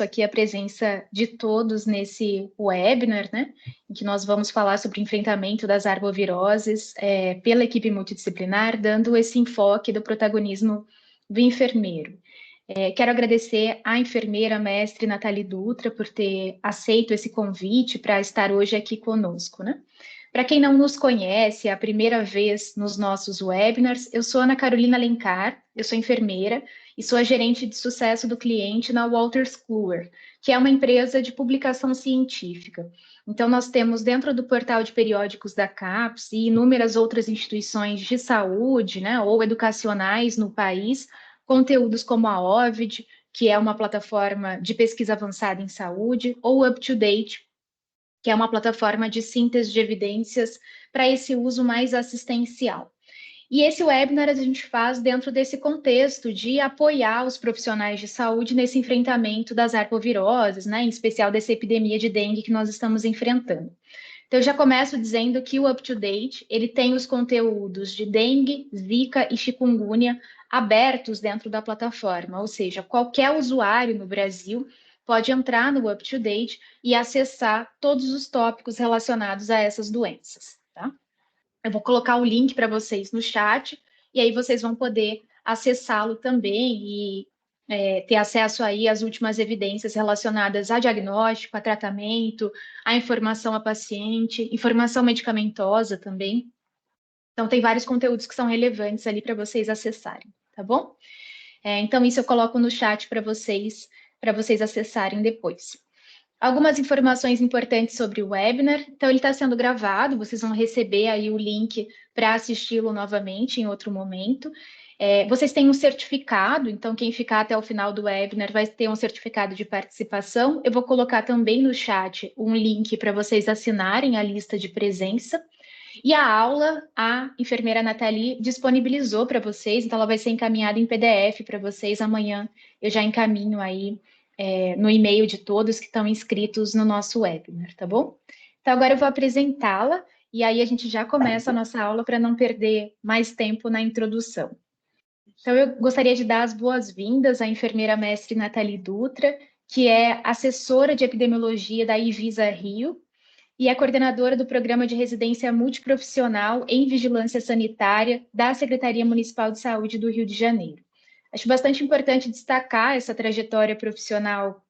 aqui a presença de todos nesse webinar, né, em que nós vamos falar sobre o enfrentamento das arboviroses pela equipe multidisciplinar, dando esse enfoque do protagonismo do enfermeiro. Quero agradecer à enfermeira mestre Nathalie Dutra por ter aceito esse convite para estar hoje aqui conosco, né? Para quem não nos conhece, é a primeira vez nos nossos webinars, eu sou Ana Carolina Alencar, eu sou enfermeira e sou a gerente de sucesso do cliente na Wolters Kluwer, que é uma empresa de publicação científica. Então, nós temos dentro do portal de periódicos da CAPES e inúmeras outras instituições de saúde, né, ou educacionais no país, conteúdos como a Ovid, que é uma plataforma de pesquisa avançada em saúde, ou UpToDate, que é uma plataforma de síntese de evidências para esse uso mais assistencial. E esse webinar a gente faz dentro desse contexto de apoiar os profissionais de saúde nesse enfrentamento das arboviroses, né, em especial dessa epidemia de dengue que nós estamos enfrentando. Então, eu já começo dizendo que o UpToDate, ele tem os conteúdos de dengue, zika e chikungunya abertos dentro da plataforma, ou seja, qualquer usuário no Brasil pode entrar no UpToDate e acessar todos os tópicos relacionados a essas doenças, tá? Eu vou colocar o link para vocês no chat, e aí vocês vão poder acessá-lo também e ter acesso aí às últimas evidências relacionadas a diagnóstico, a tratamento, a informação a paciente, informação medicamentosa também. Então, tem vários conteúdos que são relevantes ali para vocês acessarem, tá bom? Então, isso eu coloco no chat para vocês acessarem depois. Algumas informações importantes sobre o webinar. Então, ele está sendo gravado, vocês vão receber aí o link para assisti-lo novamente em outro momento. Vocês têm um certificado, então quem ficar até o final do webinar vai ter um certificado de participação. Eu vou colocar também no chat um link para vocês assinarem a lista de presença. E a aula, a enfermeira Nathalie disponibilizou para vocês, então ela vai ser encaminhada em PDF para vocês amanhã. Eu já encaminho aí no e-mail de todos que estão inscritos no nosso webinar, tá bom? Então, agora eu vou apresentá-la e aí a gente já começa a nossa aula para não perder mais tempo na introdução. Então, eu gostaria de dar as boas-vindas à enfermeira mestre Nathalie Dutra, que é assessora de epidemiologia da Ivisa Rio e é coordenadora do Programa de Residência Multiprofissional em Vigilância Sanitária da Secretaria Municipal de Saúde do Rio de Janeiro. Acho bastante importante destacar essa trajetória profissional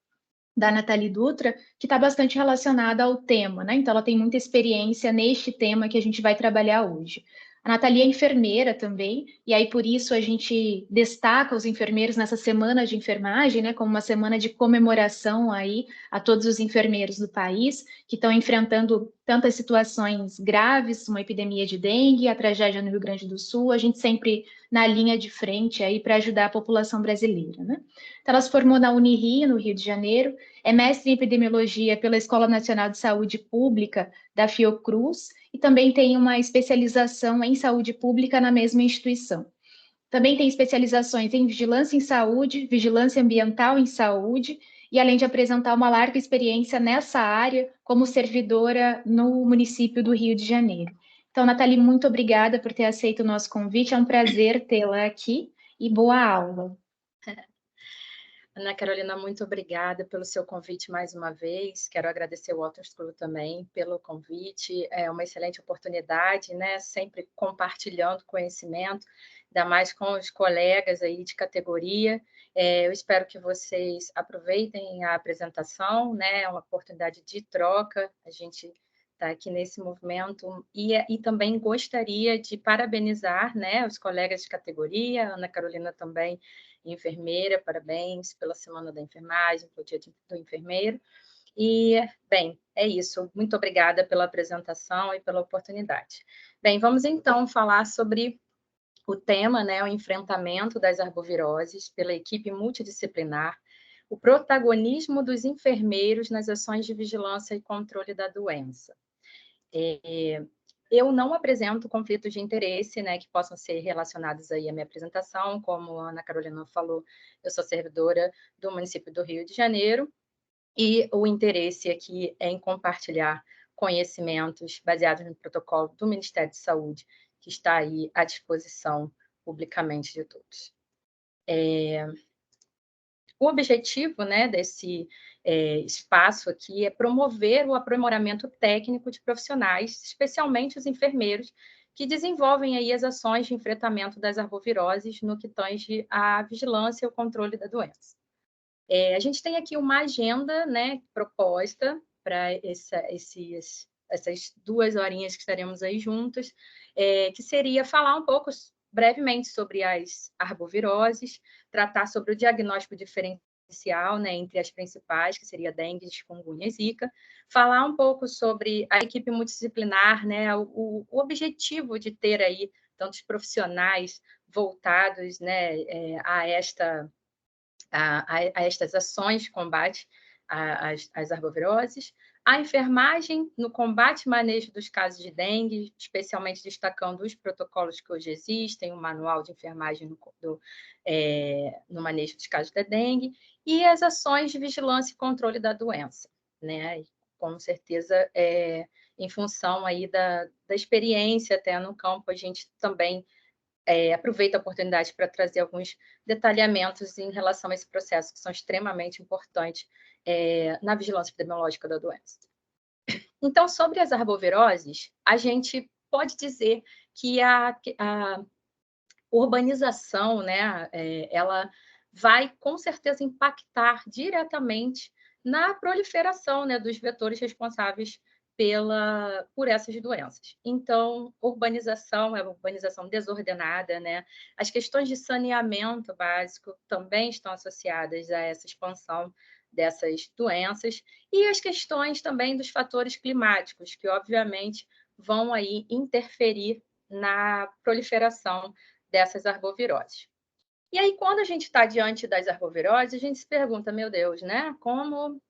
da Nathalie Dutra, que está bastante relacionada ao tema, né? Então, ela tem muita experiência neste tema que a gente vai trabalhar hoje. A Nathalie é enfermeira também, e aí por isso a gente destaca os enfermeiros nessa semana de enfermagem, né? Como uma semana de comemoração aí a todos os enfermeiros do país que estão enfrentando tantas situações graves, uma epidemia de dengue, a tragédia no Rio Grande do Sul, a gente sempre na linha de frente aí para ajudar a população brasileira, né? Então, ela se formou na Unirio, no Rio de Janeiro, é mestre em epidemiologia pela Escola Nacional de Saúde Pública da Fiocruz e também tem uma especialização em saúde pública na mesma instituição. Também tem especializações em vigilância em saúde, vigilância ambiental em saúde, e além de apresentar uma larga experiência nessa área como servidora no município do Rio de Janeiro. Então, Nathalie, muito obrigada por ter aceito o nosso convite, é um prazer tê-la aqui e boa aula. Ana Carolina, muito obrigada pelo seu convite mais uma vez. Quero agradecer o Wolters Kluwer também pelo convite. É uma excelente oportunidade, né? Sempre compartilhando conhecimento, ainda mais com os colegas aí de categoria. Eu espero que vocês aproveitem a apresentação, né? É uma oportunidade de troca. A gente está aqui nesse movimento e também gostaria de parabenizar, né, os colegas de categoria, a Ana Carolina também, enfermeira, parabéns pela Semana da Enfermagem, pelo Dia do Enfermeiro. E, bem, é isso. Muito obrigada pela apresentação e pela oportunidade. Bem, vamos então falar sobre o tema, né, o enfrentamento das arboviroses pela equipe multidisciplinar, o protagonismo dos enfermeiros nas ações de vigilância e controle da doença. Eu não apresento conflitos de interesse, né, que possam ser relacionados aí à minha apresentação, como a Ana Carolina falou, eu sou servidora do município do Rio de Janeiro, e o interesse aqui é em compartilhar conhecimentos baseados no protocolo do Ministério de Saúde, que está aí à disposição publicamente de todos. o objetivo, né, desse espaço aqui é promover o aprimoramento técnico de profissionais, especialmente os enfermeiros, que desenvolvem aí as ações de enfrentamento das arboviroses no que tange à vigilância e o controle da doença. A gente tem aqui uma agenda, né, proposta para essas 2 horinhas que estaremos aí juntas, que seria falar um pouco brevemente sobre as arboviroses, tratar sobre o diagnóstico diferencial, né, entre as principais, que seria dengue, chikungunya e zika, falar um pouco sobre a equipe multidisciplinar, né, o objetivo de ter aí tantos profissionais voltados, né, a estas ações de combate às arboviroses, a enfermagem no combate e manejo dos casos de dengue, especialmente destacando os protocolos que hoje existem, o manual de enfermagem no manejo dos casos da dengue, e as ações de vigilância e controle da doença, né? E, com certeza, em função aí da experiência até no campo, a gente também aproveito a oportunidade para trazer alguns detalhamentos em relação a esse processo, que são extremamente importantes na vigilância epidemiológica da doença. Então, sobre as arboviroses, a gente pode dizer que a urbanização, né, ela vai, com certeza, impactar diretamente na proliferação, né, dos vetores responsáveis por essas doenças. Então, urbanização é urbanização desordenada, né? As questões de saneamento básico também estão associadas a essa expansão dessas doenças e as questões também dos fatores climáticos, que obviamente vão aí interferir na proliferação dessas arboviroses. E aí, quando a gente está diante das arboviroses, a gente se pergunta, meu Deus, né? Qual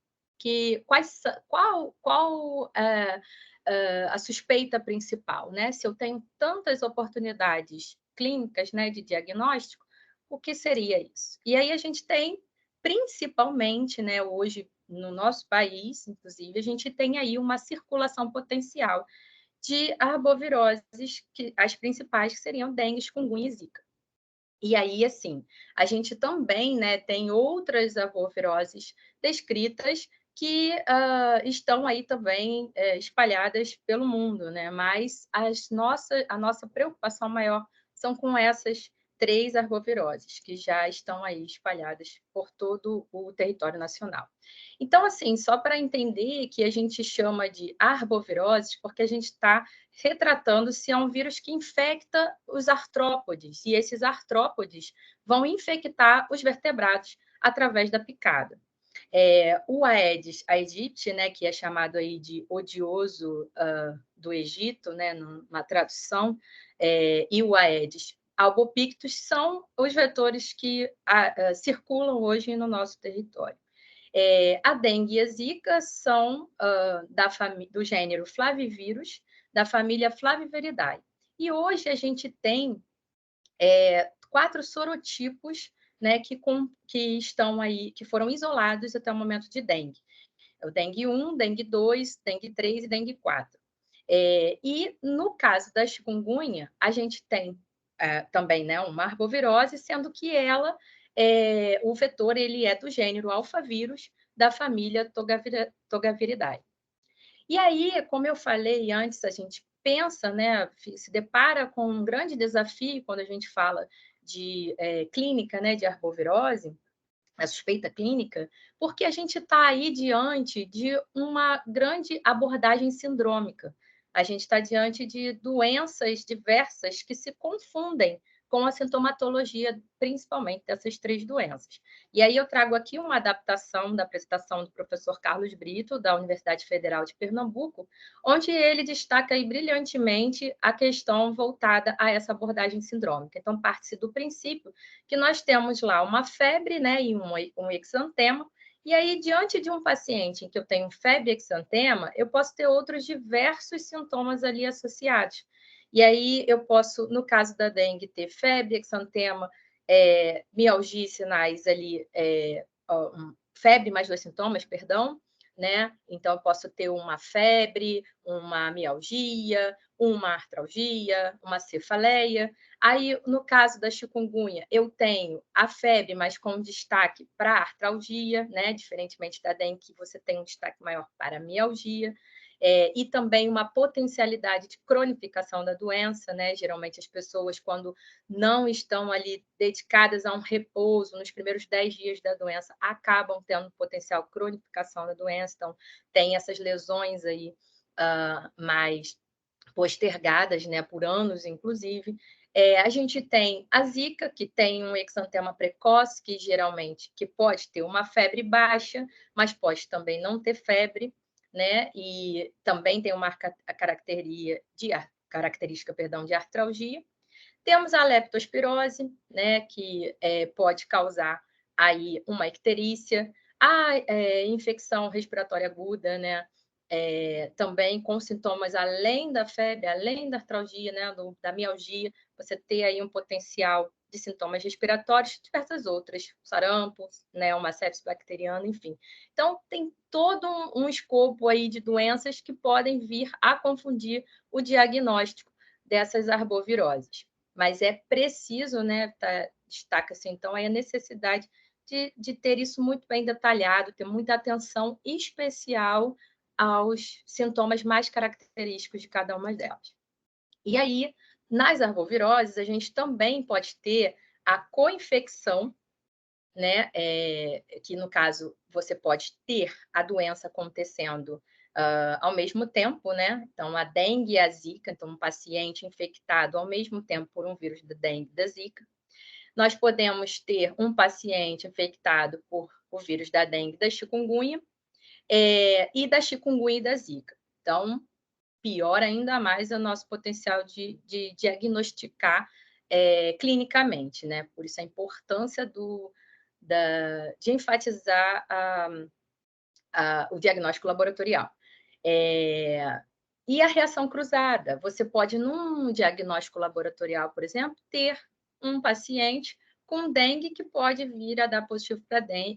a suspeita principal, né? Se eu tenho tantas oportunidades clínicas, né, de diagnóstico, o que seria isso? E aí a gente tem, principalmente, né, hoje no nosso país, inclusive, a gente tem aí uma circulação potencial de arboviroses, as principais que seriam dengue, chikungunya e zika. E aí, assim, a gente também, né, tem outras arboviroses descritas que estão aí também espalhadas pelo mundo, né? Mas a nossa preocupação maior são com essas 3 arboviroses que já estão aí espalhadas por todo o território nacional. Então, assim, só para entender que a gente chama de arboviroses, porque a gente está retratando se é um vírus que infecta os artrópodes, e esses artrópodes vão infectar os vertebrados através da picada. O Aedes aegypti, né, que é chamado aí de odioso do Egito, né, numa tradução, e o Aedes albopictus são os vetores que circulam hoje no nosso território. A dengue e a zika são do gênero Flavivirus, da família Flaviviridae. E hoje a gente tem 4 sorotipos, né, que estão aí, que foram isolados até o momento de dengue. O dengue 1, dengue 2, dengue 3 e dengue 4. E no caso da chikungunya, a gente tem também, né, uma arbovirose, sendo que o vetor ele é do gênero alfavírus, da família Togaviridae. E aí, como eu falei antes, a gente pensa, né, se depara com um grande desafio quando a gente fala de clínica, né, de arbovirose, a suspeita clínica, porque a gente está aí diante de uma grande abordagem sindrômica. A gente está diante de doenças diversas que se confundem com a sintomatologia, principalmente dessas 3 doenças. E aí eu trago aqui uma adaptação da apresentação do professor Carlos Brito, da Universidade Federal de Pernambuco, onde ele destaca aí brilhantemente a questão voltada a essa abordagem sindrômica. Então, parte-se do princípio que nós temos lá uma febre, né, e um exantema, e aí, diante de um paciente em que eu tenho febre e exantema, eu posso ter outros diversos sintomas ali associados. E aí eu posso, no caso da dengue, ter febre, exantema, mialgia e sinais ali, febre mais 2 sintomas, perdão. né? Então, eu posso ter uma febre, uma mialgia, uma artralgia, uma cefaleia. Aí, no caso da chikungunya, eu tenho a febre, mas com destaque para a artralgia, né? Diferentemente da dengue, que você tem um destaque maior para a mialgia. E também uma potencialidade de cronificação da doença, né? Geralmente as pessoas, quando não estão ali dedicadas a um repouso nos primeiros 10 dias da doença, acabam tendo potencial cronificação da doença, então tem essas lesões aí mais postergadas, né, por anos, inclusive. A gente tem a Zika, que tem um exantema precoce, que geralmente pode ter uma febre baixa, mas pode também não ter febre, né? E também tem uma característica, de artralgia. Temos a leptospirose, né, que pode causar aí uma icterícia, a infecção respiratória aguda, né, também com sintomas além da febre, além da artralgia, né, da mialgia, você ter aí um potencial de sintomas respiratórios, diversas outras, sarampo, né, uma sepsis bacteriana, enfim. Então, tem todo um escopo aí de doenças que podem vir a confundir o diagnóstico dessas arboviroses. Mas é preciso, né, destaca-se então aí a necessidade de ter isso muito bem detalhado, ter muita atenção especial aos sintomas mais característicos de cada uma delas. E aí, nas arboviroses, a gente também pode ter a coinfecção, né? Que no caso você pode ter a doença acontecendo ao mesmo tempo, né? Então, a dengue e a zika, então, um paciente infectado ao mesmo tempo por um vírus da dengue e da zika. Nós podemos ter um paciente infectado por o vírus da dengue e da chikungunya, e da chikungunya e da zika. Então, piora ainda mais o nosso potencial de diagnosticar clinicamente, né? Por isso a importância de enfatizar o diagnóstico laboratorial. E a reação cruzada. Você pode, num diagnóstico laboratorial, por exemplo, ter um paciente com dengue que pode vir a dar positivo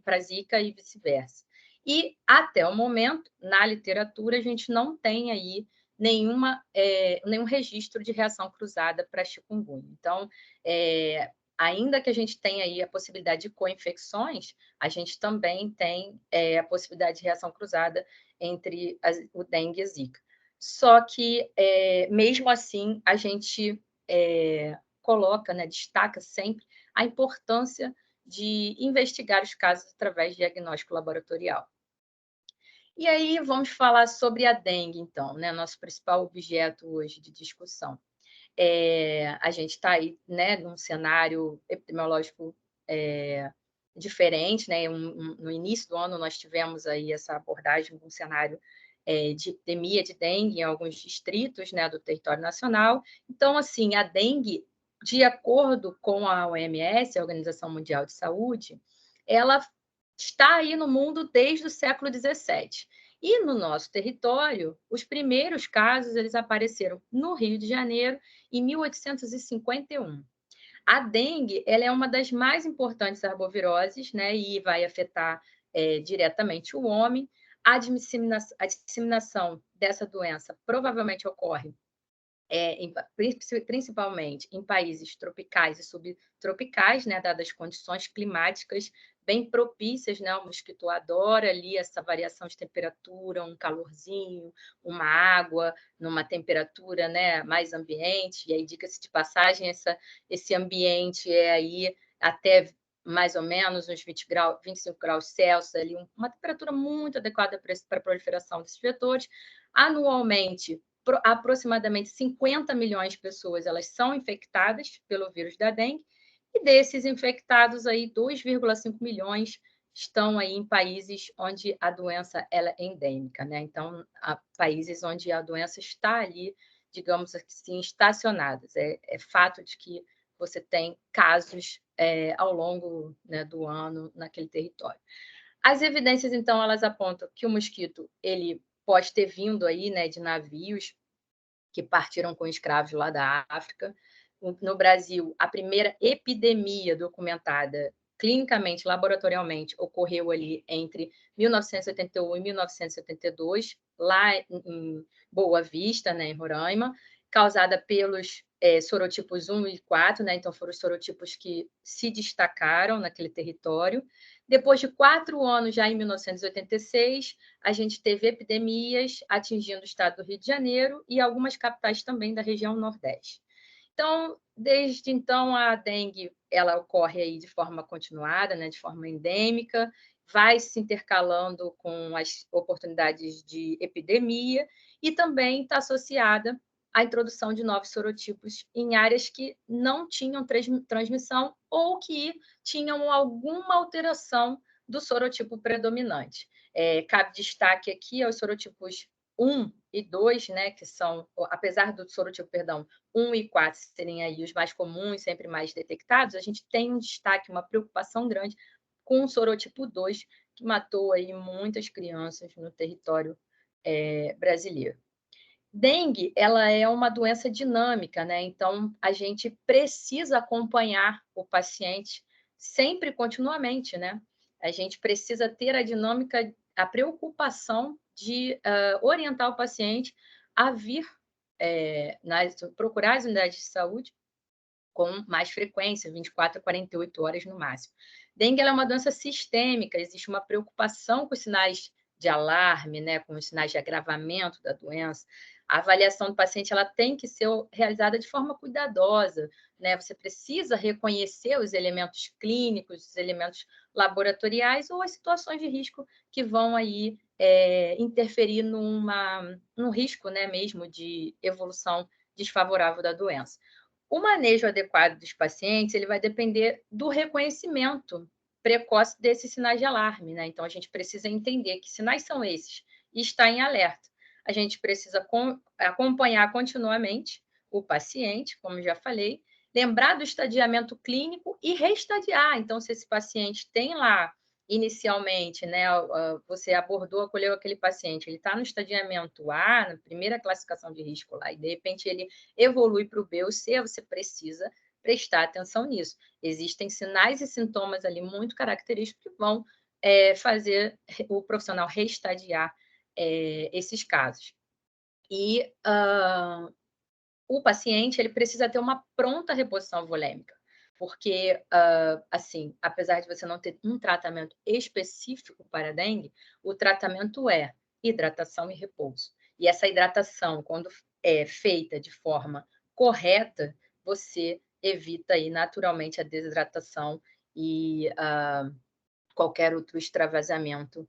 para zika e vice-versa. E, até o momento, na literatura, a gente não tem aí nenhum registro de reação cruzada para chikungunya. Então, ainda que a gente tenha aí a possibilidade de co-infecções, a gente também tem a possibilidade de reação cruzada entre o dengue e a zika. Só que, mesmo assim, a gente coloca, né, destaca sempre a importância de investigar os casos através de diagnóstico laboratorial. E aí vamos falar sobre a dengue, então, né, nosso principal objeto hoje de discussão. A gente está aí, né, num cenário epidemiológico diferente, né? No início do ano nós tivemos aí essa abordagem de um cenário de epidemia de dengue em alguns distritos, né, do território nacional. Então, assim, a dengue, de acordo com a OMS, a Organização Mundial de Saúde, ela está aí no mundo desde o século XVII. E no nosso território, os primeiros casos eles apareceram no Rio de Janeiro em 1851. A dengue ela é uma das mais importantes arboviroses, né, e vai afetar diretamente o homem. A disseminação dessa doença provavelmente ocorre principalmente em países tropicais e subtropicais, né, dadas as condições climáticas bem propícias, né, o mosquito adora ali essa variação de temperatura, um calorzinho, uma água numa temperatura, né, mais ambiente, e aí, diga-se de passagem, esse ambiente é aí até mais ou menos uns 20 graus, 25 graus Celsius, ali, uma temperatura muito adequada para a proliferação desses vetores. Anualmente, aproximadamente 50 milhões de pessoas elas são infectadas pelo vírus da dengue, e desses infectados, aí 2,5 milhões estão aí em países onde a doença ela é endêmica, né? Então, há países onde a doença está ali, digamos assim, estacionada. É fato de que você tem casos ao longo, né, do ano naquele território. As evidências, então, elas apontam que o mosquito ele pode ter vindo aí, né, de navios que partiram com escravos lá da África. No Brasil, a primeira epidemia documentada clinicamente, laboratorialmente, ocorreu ali entre 1981 e 1972, lá em Boa Vista, né, em Roraima, causada pelos sorotipos 1 e 4, né, então foram os sorotipos que se destacaram naquele território. Depois de 4 anos, já em 1986, a gente teve epidemias atingindo o estado do Rio de Janeiro e algumas capitais também da região Nordeste. Então, desde então, a dengue ela ocorre aí de forma continuada, né, de forma endêmica, vai se intercalando com as oportunidades de epidemia e também está associada à introdução de novos sorotipos em áreas que não tinham transmissão ou que tinham alguma alteração do sorotipo predominante. Cabe destaque aqui aos sorotipos 1 e 2, né, que são, apesar do sorotipo, perdão, 1 e 4 serem aí os mais comuns, sempre mais detectados, a gente tem um destaque, uma preocupação grande com o sorotipo 2, que matou aí muitas crianças no território brasileiro. Dengue, ela é uma doença dinâmica, né? Então, a gente precisa acompanhar o paciente sempre, continuamente, né? A gente precisa ter a dinâmica, a preocupação de orientar o paciente a vir procurar as unidades de saúde com mais frequência, 24 a 48 horas no máximo. Dengue é uma doença sistêmica, existe uma preocupação com os sinais de alarme, né, com os sinais de agravamento da doença. A avaliação do paciente ela tem que ser realizada de forma cuidadosa, né? Você precisa reconhecer os elementos clínicos, os elementos laboratoriais ou as situações de risco que vão aí interferir num risco, né, mesmo de evolução desfavorável da doença. O manejo adequado dos pacientes ele vai depender do reconhecimento precoce desses sinais de alarme, né? Então, a gente precisa entender que sinais são esses e estar em alerta. A gente precisa acompanhar continuamente o paciente, como já falei, lembrar do estadiamento clínico e restadiar. Então, se esse paciente tem lá inicialmente, né, você abordou, acolheu aquele paciente, ele está no estadiamento A, na primeira classificação de risco lá, e de repente ele evolui para o B ou C, você precisa prestar atenção nisso. Existem sinais e sintomas ali muito característicos que vão fazer o profissional restadiar esses casos. E o paciente ele precisa ter uma pronta reposição volêmica, porque, assim, apesar de você não ter um tratamento específico para a dengue, o tratamento é hidratação e repouso. E essa hidratação, quando é feita de forma correta, você evita aí naturalmente a desidratação e qualquer outro extravasamento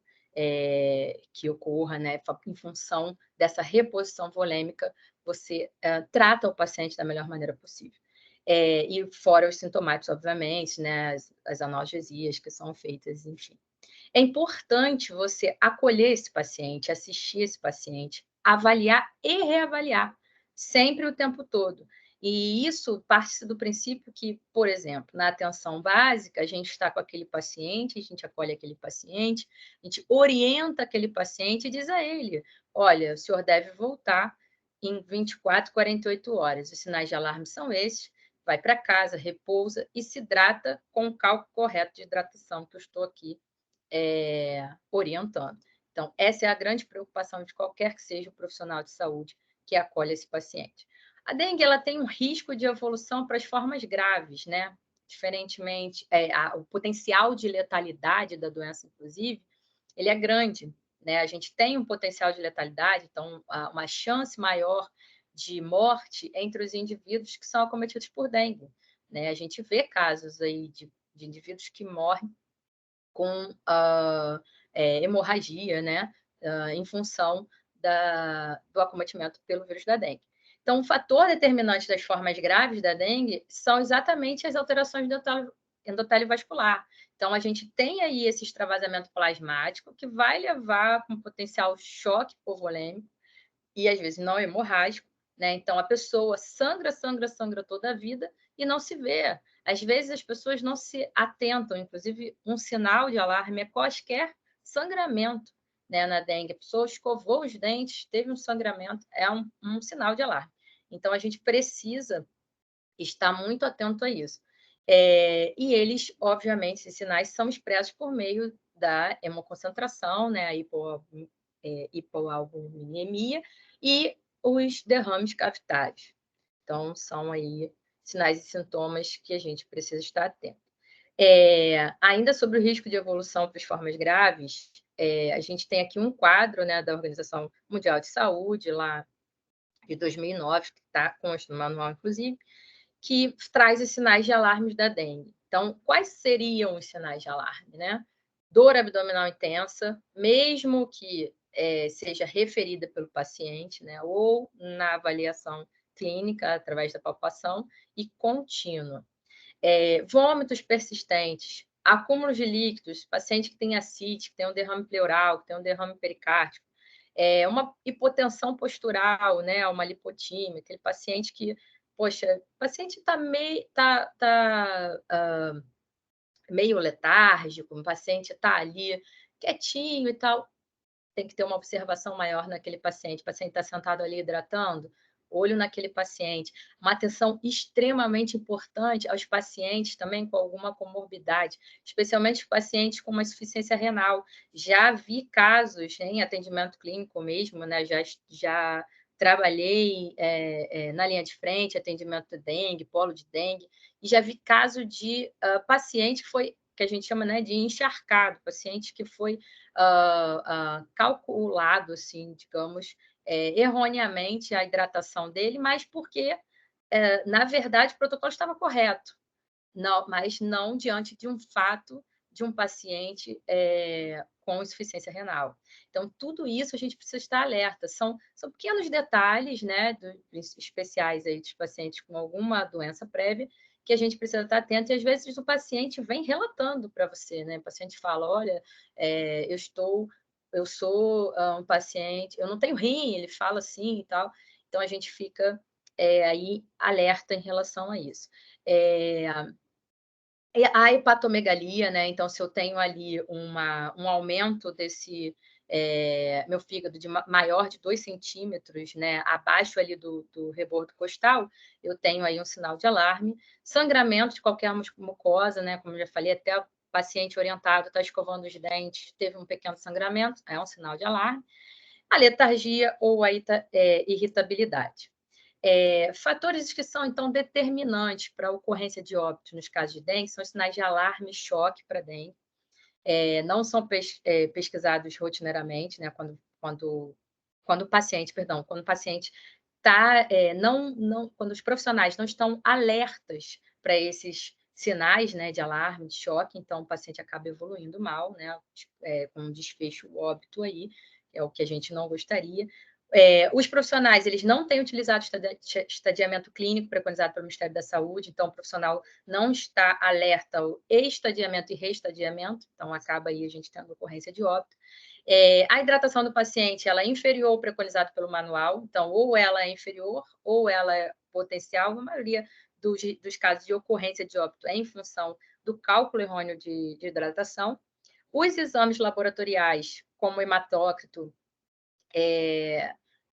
que ocorra, né, em função dessa reposição volêmica, você trata o paciente da melhor maneira possível. E fora os sintomáticos, obviamente, né, as analgesias que são feitas, enfim. É importante você acolher esse paciente, assistir esse paciente, avaliar e reavaliar, sempre o tempo todo. E isso parte do princípio que, por exemplo, na atenção básica, a gente está com aquele paciente, a gente acolhe aquele paciente, a gente orienta aquele paciente e diz a ele: olha, o senhor deve voltar em 24, 48 horas. Os sinais de alarme são esses, vai para casa, repousa e se hidrata com o cálculo correto de hidratação que eu estou aqui orientando. Então, essa é a grande preocupação de qualquer que seja o profissional de saúde que acolhe esse paciente. A dengue ela tem um risco de evolução para as formas graves, né? Diferentemente, o potencial de letalidade da doença, inclusive, ele é grande, né? A gente tem um potencial de letalidade, então, uma chance maior de morte entre os indivíduos que são acometidos por dengue, né? A gente vê casos aí de indivíduos que morrem com hemorragia, né? Em função do acometimento pelo vírus da dengue. Então, o fator determinante das formas graves da dengue são exatamente as alterações do endotélio vascular. Então, a gente tem aí esse extravasamento plasmático que vai levar com potencial choque hipovolêmico e, às vezes, não hemorrágico, né? Então, a pessoa sangra, sangra, sangra toda a vida e não se vê. Às vezes, as pessoas não se atentam, inclusive, um sinal de alarme é qualquer sangramento, né, na dengue. A pessoa escovou os dentes, teve um sangramento, é um sinal de alarme. Então, a gente precisa estar muito atento a isso. E eles, obviamente, esses sinais são expressos por meio da hemoconcentração, né, a hipoalbuminemia e os derrames cavitários. Então, são aí sinais e sintomas que a gente precisa estar atento. Ainda sobre o risco de evolução para as formas graves, a gente tem aqui um quadro, né, da Organização Mundial de Saúde, lá de 2009, que está consta no manual, inclusive, que traz os sinais de alarme da dengue. Então, quais seriam os sinais de alarme, né? Dor abdominal intensa, mesmo que seja referida pelo paciente, né? Ou na avaliação clínica, através da palpação, e contínua. Vômitos persistentes, acúmulos de líquidos, paciente que tem ascite, que tem um derrame pleural, que tem um derrame pericárdico, uma hipotensão postural, né, uma lipotímia, aquele paciente que, poxa, o paciente está meio letárgico, o paciente está ali quietinho e tal, tem que ter uma observação maior naquele paciente. O paciente está sentado ali hidratando, olho naquele paciente. Uma atenção extremamente importante aos pacientes também com alguma comorbidade, especialmente os pacientes com uma insuficiência renal. Já vi casos em atendimento clínico mesmo, né? Já trabalhei na linha de frente, atendimento de dengue, polo de dengue, e já vi caso de paciente que a gente chama, né, de encharcado, paciente que foi calculado, assim, digamos, erroneamente a hidratação dele, mas porque, na verdade, o protocolo estava correto, não, mas não diante de um fato de um paciente com insuficiência renal. Então, tudo isso a gente precisa estar alerta. São pequenos detalhes, né, especiais aí dos pacientes com alguma doença prévia, que a gente precisa estar atento, e às vezes o paciente vem relatando para você, né? O paciente fala: olha, eu sou um paciente, eu não tenho rim, ele fala assim e tal. Então a gente fica aí alerta em relação a isso. A hepatomegalia, né? Então, se eu tenho ali um aumento desse meu fígado de maior de 2 centímetros, né, abaixo ali do rebordo costal, eu tenho aí um sinal de alarme. Sangramento de qualquer mucosa, né? Como eu já falei, até o paciente orientado está escovando os dentes, teve um pequeno sangramento, é um sinal de alarme. A letargia ou a irritabilidade. Fatores que são, então, determinantes para a ocorrência de óbito nos casos de dengue são os sinais de alarme e choque para dengue. Não são pesquisados rotineiramente, né, quando o paciente está, quando os profissionais não estão alertas para esses sinais, né, de alarme, de choque, então o paciente acaba evoluindo mal, né, com um desfecho óbito aí, é o que a gente não gostaria. Os profissionais, eles não têm utilizado estadiamento clínico preconizado pelo Ministério da Saúde, então o profissional não está alerta ao estadiamento e reestadiamento, então acaba aí a gente tendo ocorrência de óbito. A hidratação do paciente, ela é inferior ao preconizado pelo manual, então ou ela é inferior ou ela é potencial. A maioria dos casos de ocorrência de óbito é em função do cálculo errôneo de hidratação. Os exames laboratoriais, como o hematócrito,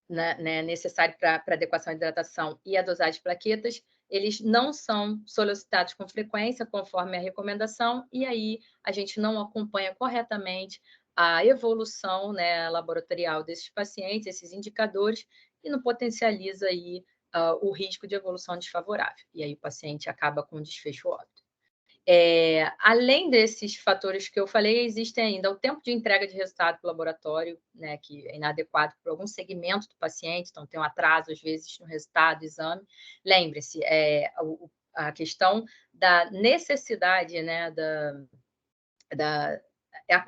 né, necessário para adequação à hidratação e a dosagem de plaquetas, eles não são solicitados com frequência, conforme a recomendação, e aí a gente não acompanha corretamente a evolução, né, laboratorial desses pacientes, esses indicadores, e não potencializa aí o risco de evolução desfavorável. E aí o paciente acaba com desfecho óbito. Além desses fatores que eu falei, existem ainda o tempo de entrega de resultado para o laboratório, né, que é inadequado para algum segmento do paciente, então tem um atraso, às vezes, no resultado do exame. Lembre-se, a questão da necessidade, né,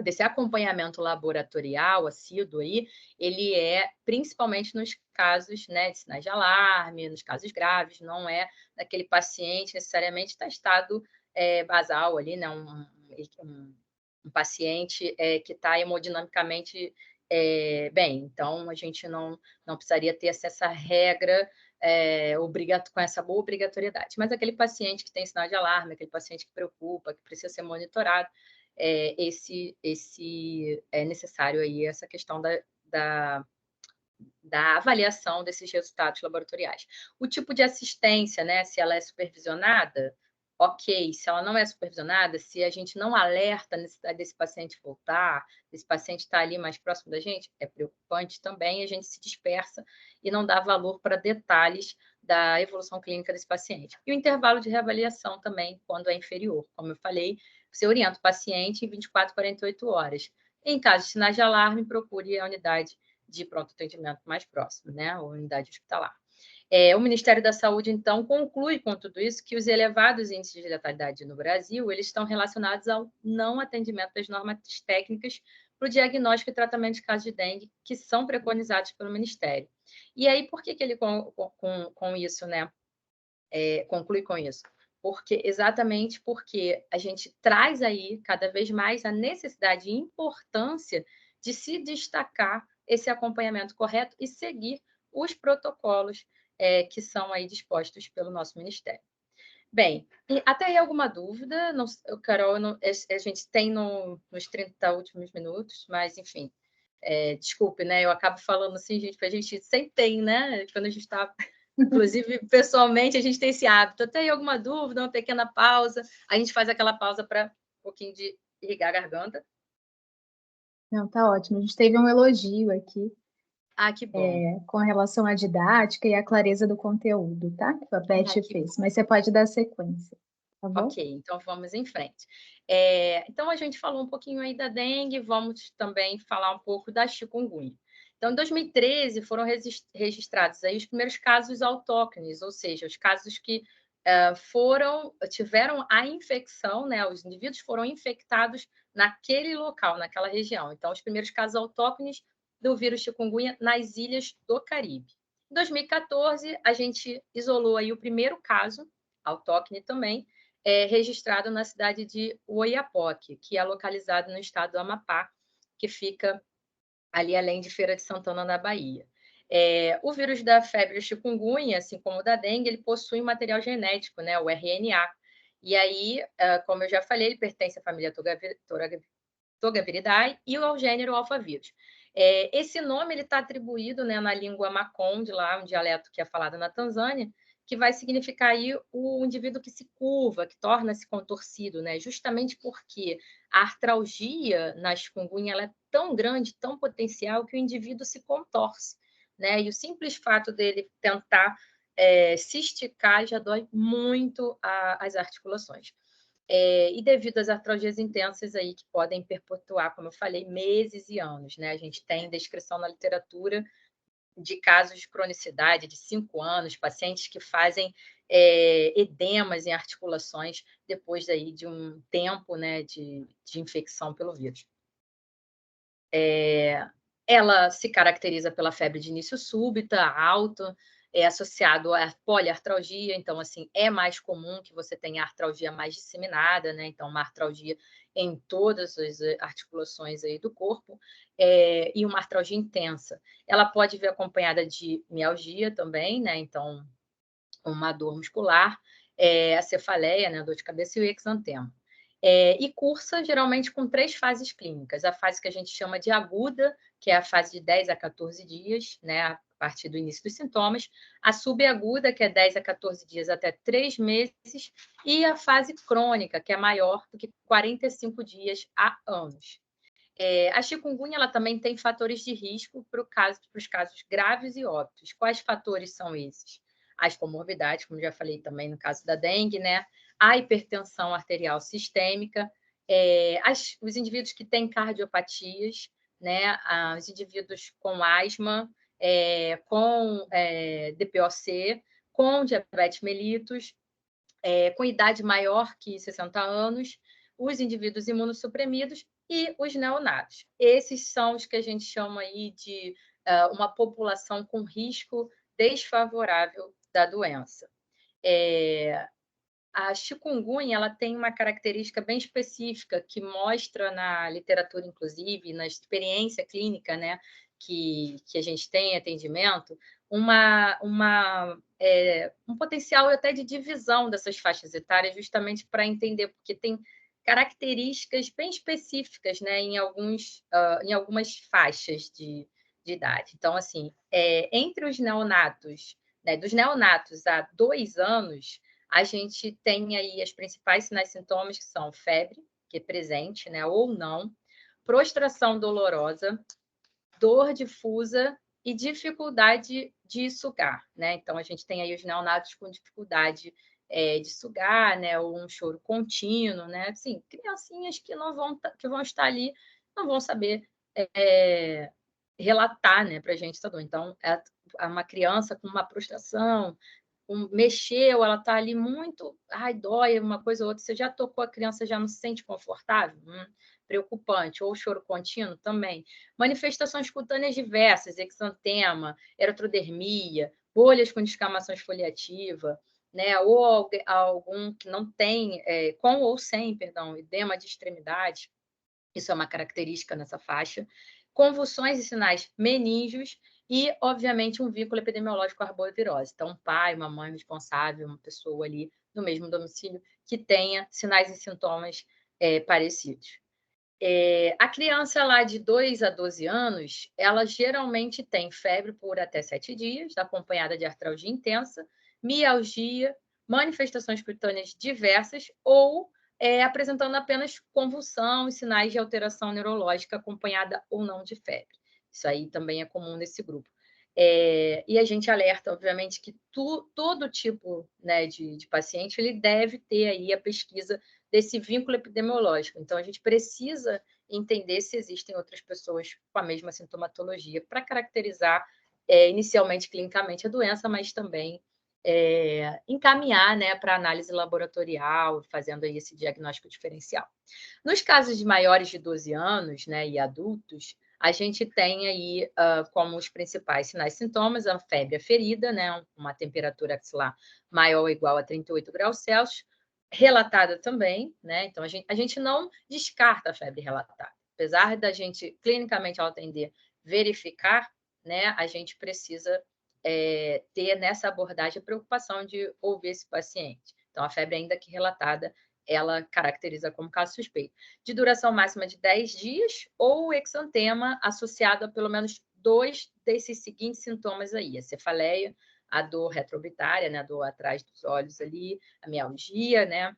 desse acompanhamento laboratorial assíduo aí, ele é principalmente nos casos, né, de sinais de alarme, nos casos graves, não é daquele paciente necessariamente está em estado basal ali, né, um paciente que está hemodinamicamente bem. Então, a gente não precisaria ter essa regra com essa boa obrigatoriedade. Mas aquele paciente que tem sinal de alarme, aquele paciente que preocupa, que precisa ser monitorado, é necessário aí essa questão da avaliação desses resultados laboratoriais. O tipo de assistência, né, se ela é supervisionada, ok, se ela não é supervisionada, se a gente não alerta a necessidade desse paciente voltar, desse paciente estar ali mais próximo da gente, é preocupante também, a gente se dispersa e não dá valor para detalhes da evolução clínica desse paciente. E o intervalo de reavaliação também, quando é inferior. Como eu falei, você orienta o paciente em 24 a 48 horas. Em caso de sinais de alarme, procure a unidade de pronto atendimento mais próxima, né, ou unidade hospitalar. O Ministério da Saúde, então, conclui com tudo isso que os elevados índices de letalidade no Brasil, eles estão relacionados ao não atendimento das normas técnicas para o diagnóstico e tratamento de casos de dengue, que são preconizados pelo Ministério. E aí, por que ele com isso, né, conclui com isso? Exatamente porque a gente traz aí cada vez mais a necessidade e importância de se destacar esse acompanhamento correto e seguir os protocolos que são aí dispostos pelo nosso Ministério. Bem, até aí alguma dúvida? Não, Carol, não, a gente tem nos 30 últimos minutos, mas, enfim, desculpe, né? Eu acabo falando assim, gente, porque a gente sempre tem, né? Quando a gente está... Inclusive, pessoalmente, a gente tem esse hábito. Até aí alguma dúvida, uma pequena pausa. A gente faz aquela pausa para um pouquinho de irrigar a garganta. Não, tá ótimo. A gente teve um elogio aqui Que bom. com relação à didática e à clareza do conteúdo, tá? Que a Beth fez. Bom. Mas você pode dar sequência, tá bom? Ok, então vamos em frente. Então, a gente falou um pouquinho aí da dengue, vamos também falar um pouco da chikungunya. Então, em 2013, foram registrados aí os primeiros casos autóctones, ou seja, os casos que tiveram a infecção, né? Os indivíduos foram infectados naquele local, naquela região. Então, os primeiros casos autóctones do vírus chikungunya nas ilhas do Caribe. Em 2014, a gente isolou aí o primeiro caso autóctone também, registrado na cidade de Oiapoque, que é localizado no estado do Amapá, que fica ali além de Feira de Santana, na Bahia. O vírus da febre chikungunya, assim como o da dengue, ele possui um material genético, né, o RNA. E aí, como eu já falei, ele pertence à família Togaviridae e ao gênero alfavírus. Esse nome está atribuído, né, na língua Makonde, lá, um dialeto que é falado na Tanzânia, que vai significar aí o indivíduo que se curva, que torna-se contorcido, né? Justamente porque a artralgia na chikungunya ela é tão grande, tão potencial, que o indivíduo se contorce, né? E o simples fato dele tentar se esticar já dói muito as articulações. E devido às artralgias intensas aí que podem perpetuar, como eu falei, meses e anos, né? A gente tem descrição na literatura de casos de cronicidade de 5 anos, pacientes que fazem edemas em articulações depois daí de um tempo, né, de infecção pelo vírus. Ela se caracteriza pela febre de início súbita, alta, associado à poliartralgia, então, assim, é mais comum que você tenha artralgia mais disseminada, né? Então, uma artralgia em todas as articulações aí do corpo, e uma artralgia intensa. Ela pode vir acompanhada de mialgia também, né? Então, uma dor muscular, a cefaleia, né? Dor de cabeça e o exantema. E cursa geralmente com 3 fases clínicas. A fase que a gente chama de aguda, que é a fase de 10 a 14 dias, né, a partir do início dos sintomas. A subaguda, que é 10 a 14 dias até 3 meses. E a fase crônica, que é maior do que 45 dias a anos. A chikungunya ela também tem fatores de risco para os casos graves e óbitos. Quais fatores são esses? As comorbidades, como já falei também no caso da dengue, né? A hipertensão arterial sistêmica, os indivíduos que têm cardiopatias, né? Os indivíduos com asma, com DPOC, com diabetes mellitus, com idade maior que 60 anos, os indivíduos imunossuprimidos e os neonatos. Esses são os que a gente chama aí de uma população com risco desfavorável da doença. A chikungunya ela tem uma característica bem específica que mostra na literatura, inclusive, na experiência clínica, né, que a gente tem em atendimento, um potencial até de divisão dessas faixas etárias, justamente para entender, porque tem características bem específicas, né, em algumas faixas de idade. Então, assim, entre os neonatos, né, dos neonatos a 2 anos, a gente tem aí as principais sinais e sintomas, que são febre, que é presente, né, ou não, prostração dolorosa, dor difusa e dificuldade de sugar, né? Então, a gente tem aí os neonatos com dificuldade de sugar, né? Ou um choro contínuo, né? Assim, criancinhas que não vão, que vão estar ali, não vão saber relatar, né, para a gente essa dor. Então, é uma criança com uma prostração, mexeu, ela está ali muito, ai, dói uma coisa ou outra, você já tocou a criança, já não se sente confortável? Preocupante. Ou choro contínuo também. Manifestações cutâneas diversas, exantema, erotrodermia, bolhas com descamação esfoliativa, né? Ou algum que não tem, com ou sem, perdão, edema de extremidade, isso é uma característica nessa faixa, convulsões e sinais meníngeos e, obviamente, um vínculo epidemiológico com a arbovirose. Então, um pai, uma mãe responsável, uma pessoa ali no mesmo domicílio que tenha sinais e sintomas parecidos. A criança lá de 2 a 12 anos, ela geralmente tem febre por até 7 dias, acompanhada de artralgia intensa, mialgia, manifestações cutâneas diversas ou apresentando apenas convulsão e sinais de alteração neurológica acompanhada ou não de febre. Isso aí também é comum nesse grupo. E a gente alerta, obviamente, que todo tipo, né, de paciente ele deve ter aí a pesquisa desse vínculo epidemiológico. Então, a gente precisa entender se existem outras pessoas com a mesma sintomatologia para caracterizar inicialmente clinicamente a doença, mas também encaminhar, né, para análise laboratorial, fazendo aí esse diagnóstico diferencial. Nos casos de maiores de 12 anos, né, e adultos, a gente tem aí como os principais sinais e sintomas a febre aferida, né, uma temperatura axilar maior ou igual a 38 graus Celsius, relatada também, né? Então, a gente não descarta a febre relatada. Apesar da gente, clinicamente, ao atender, verificar, né, a gente precisa ter nessa abordagem a preocupação de ouvir esse paciente. Então, a febre, ainda que relatada, ela caracteriza como caso suspeito. De duração máxima de 10 dias ou exantema associado a pelo menos 2 desses seguintes sintomas aí: a cefaleia, a dor retroorbitária, né, a dor atrás dos olhos ali, a mialgia, né,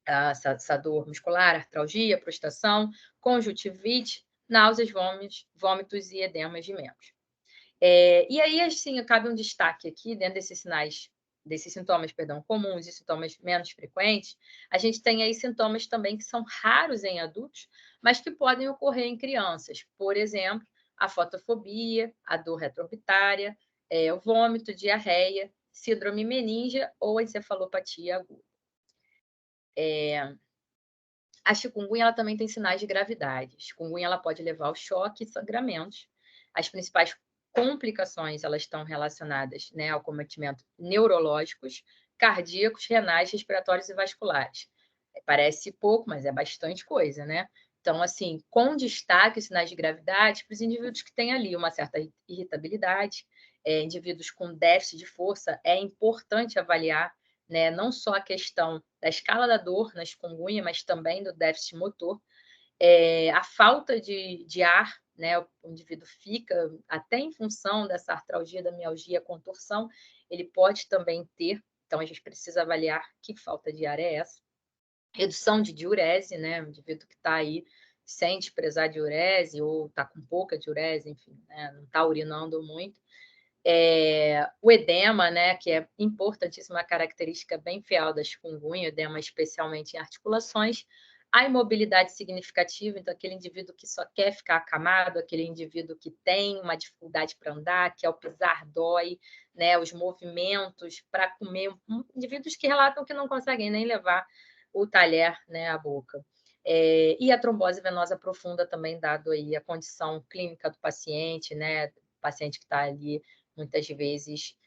essa dor muscular, artralgia, prostração, conjuntivite, náuseas, vômitos e edemas de membros. E aí, assim, cabe um destaque aqui, dentro desses sintomas, perdão, comuns e sintomas menos frequentes, a gente tem aí sintomas também que são raros em adultos, mas que podem ocorrer em crianças. Por exemplo, a fotofobia, a dor retroorbitária, o vômito, diarreia, síndrome meningea ou encefalopatia aguda. A chikungunya ela também tem sinais de gravidade. A chikungunya ela pode levar ao choque e sangramentos. As principais complicações elas estão relacionadas, né, ao cometimento neurológicos, cardíacos, renais, respiratórios e vasculares. Parece pouco, mas é bastante coisa, né? Então, assim, com destaque sinais de gravidade para os indivíduos que têm ali uma certa irritabilidade, indivíduos com déficit de força, é importante avaliar, né, não só a questão da escala da dor na chikungunya, mas também do déficit motor, a falta de ar, né, o indivíduo fica, até em função dessa artralgia, da mialgia, contorção, ele pode também ter, então a gente precisa avaliar que falta de ar é essa. Redução de diurese, né, o indivíduo que está aí sem desprezar diurese ou está com pouca diurese, enfim, né, não está urinando muito. O edema, né, que é importantíssima, característica bem fiel da chikungunya, edema especialmente em articulações, a imobilidade significativa, então aquele indivíduo que só quer ficar acamado, aquele indivíduo que tem uma dificuldade para andar, que ao pisar dói, né, os movimentos para comer, indivíduos que relatam que não conseguem nem levar o talher, né, à boca. E a trombose venosa profunda também, dado aí a condição clínica do paciente, né, o paciente que está ali muitas vezes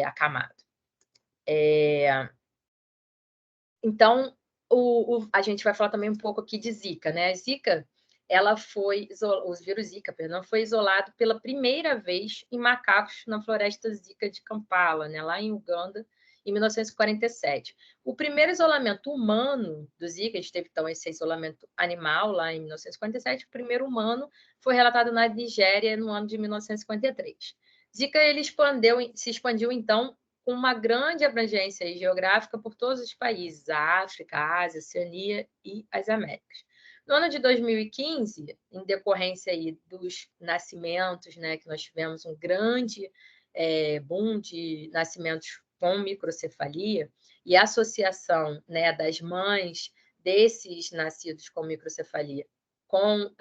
acamado. Então, a gente vai falar também um pouco aqui de Zika, né? A Zika, o vírus Zika, perdão, foi isolado pela primeira vez em macacos na floresta Zika de Kampala, né? Lá em Uganda, em 1947. O primeiro isolamento humano do Zika, a gente teve então esse isolamento animal lá em 1947, o primeiro humano foi relatado na Nigéria no ano de 1953. Zika ele se expandiu então com uma grande abrangência geográfica por todos os países, a África, a Ásia, a Oceania e as Américas. No ano de 2015, em decorrência aí dos nascimentos, né, que nós tivemos um grande boom de nascimentos com microcefalia, e a associação, né, das mães desses nascidos com microcefalia com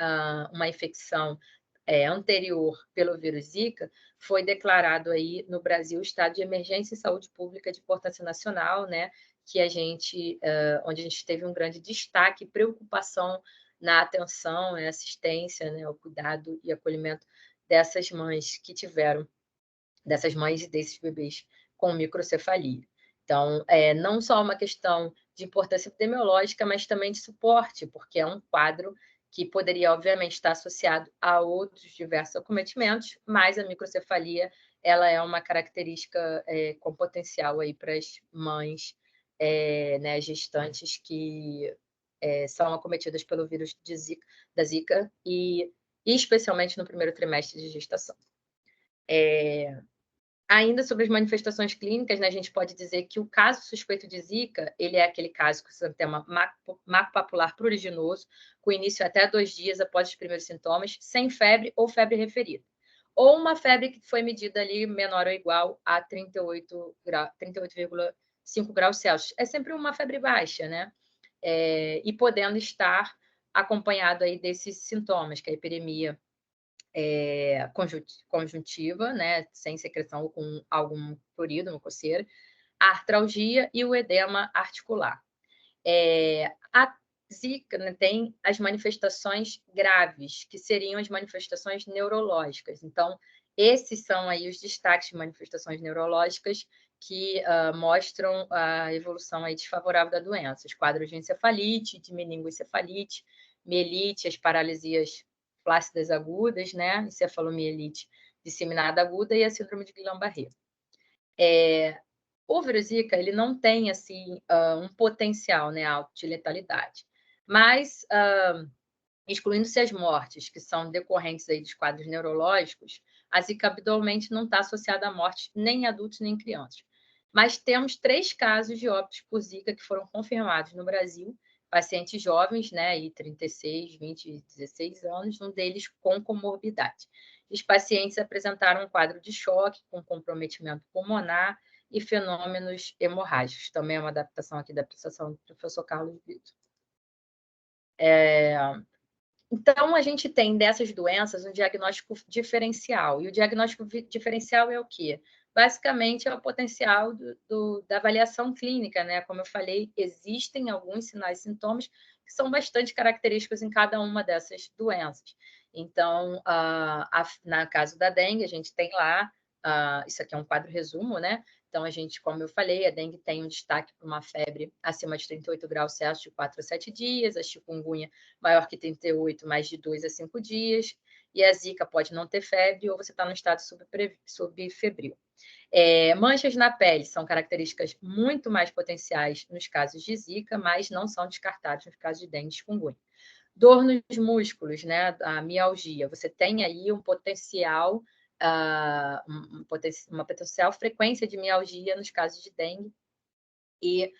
uma infecção anterior pelo vírus Zika, foi declarado aí no Brasil estado de emergência em saúde pública de importância nacional, né, que onde a gente teve um grande destaque e preocupação na atenção, assistência, né, ao cuidado e acolhimento dessas mães dessas mães e desses bebês com microcefalia. Então, não só uma questão de importância epidemiológica, mas também de suporte, porque é um quadro que poderia, obviamente, estar associado a outros diversos acometimentos, mas a microcefalia ela é uma característica com potencial aí para as mães né, gestantes que são acometidas pelo vírus da Zika e especialmente no primeiro trimestre de gestação. Ainda sobre as manifestações clínicas, né, a gente pode dizer que o caso suspeito de Zika, ele é aquele caso que você tem um marco papular pruriginoso, com início até 2 dias após os primeiros sintomas, sem febre ou febre referida. Ou uma febre que foi medida ali menor ou igual a 38,5 graus Celsius. É sempre uma febre baixa, né? E podendo estar acompanhado aí desses sintomas, que é a hiperemia conjuntiva, né, sem secreção ou com algum prurido, uma coceira, a artralgia e o edema articular. A Zika, né, tem as manifestações graves, que seriam as manifestações neurológicas. Então, esses são aí os destaques de manifestações neurológicas que mostram a evolução aí desfavorável da doença. Os quadros de encefalite, de meningoencefalite, mielite, as paralisias flácidas agudas, né? Encefalomielite disseminada aguda e a síndrome de Guillain-Barré. O vírus Zika, ele não tem assim um potencial, né, alto de letalidade, mas excluindo-se as mortes que são decorrentes aí dos quadros neurológicos, a Zika habitualmente não está associada à morte nem em adultos nem em crianças. Mas temos 3 casos de óbitos por Zika que foram confirmados no Brasil, pacientes jovens, né, aí 36, 20, 16 anos, um deles com comorbidade. Os pacientes apresentaram um quadro de choque com comprometimento pulmonar e fenômenos hemorrágicos. Também é uma adaptação aqui da apresentação do professor Carlos Vitor. Então, a gente tem dessas doenças um diagnóstico diferencial. E o diagnóstico diferencial é o quê? Basicamente, é o potencial da avaliação clínica, né? Como eu falei, existem alguns sinais e sintomas que são bastante característicos em cada uma dessas doenças. Então, no caso da dengue, a gente tem lá, isso aqui é um quadro resumo, né? Então, a gente, como eu falei, a dengue tem um destaque para uma febre acima de 38 graus Celsius de 4 a 7 dias, a chikungunya maior que 38, mais de 2 a 5 dias, e a Zika pode não ter febre ou você está no estado subfebril. Manchas na pele são características muito mais potenciais nos casos de Zika, mas não são descartadas nos casos de dengue e chikungunya. Dor nos músculos, né? A mialgia, você tem aí um potencial uma potencial frequência de mialgia nos casos de dengue e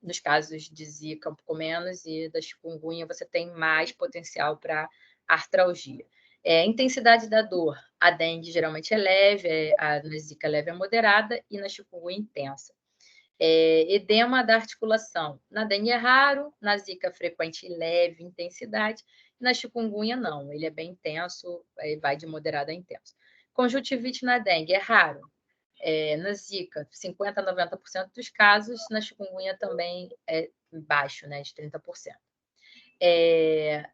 nos casos de Zika um pouco menos e da chikungunya você tem mais potencial para artralgia. Intensidade da dor, a dengue geralmente é leve, na Zika leve a moderada e na chikungunya intensa. Edema da articulação, na dengue é raro, na Zika frequente e leve intensidade, na chikungunya não, ele é bem intenso, vai de moderado a intenso. Conjuntivite na dengue é raro, na Zika, 50% a 90% dos casos, na chikungunya também é baixo, né, de 30%.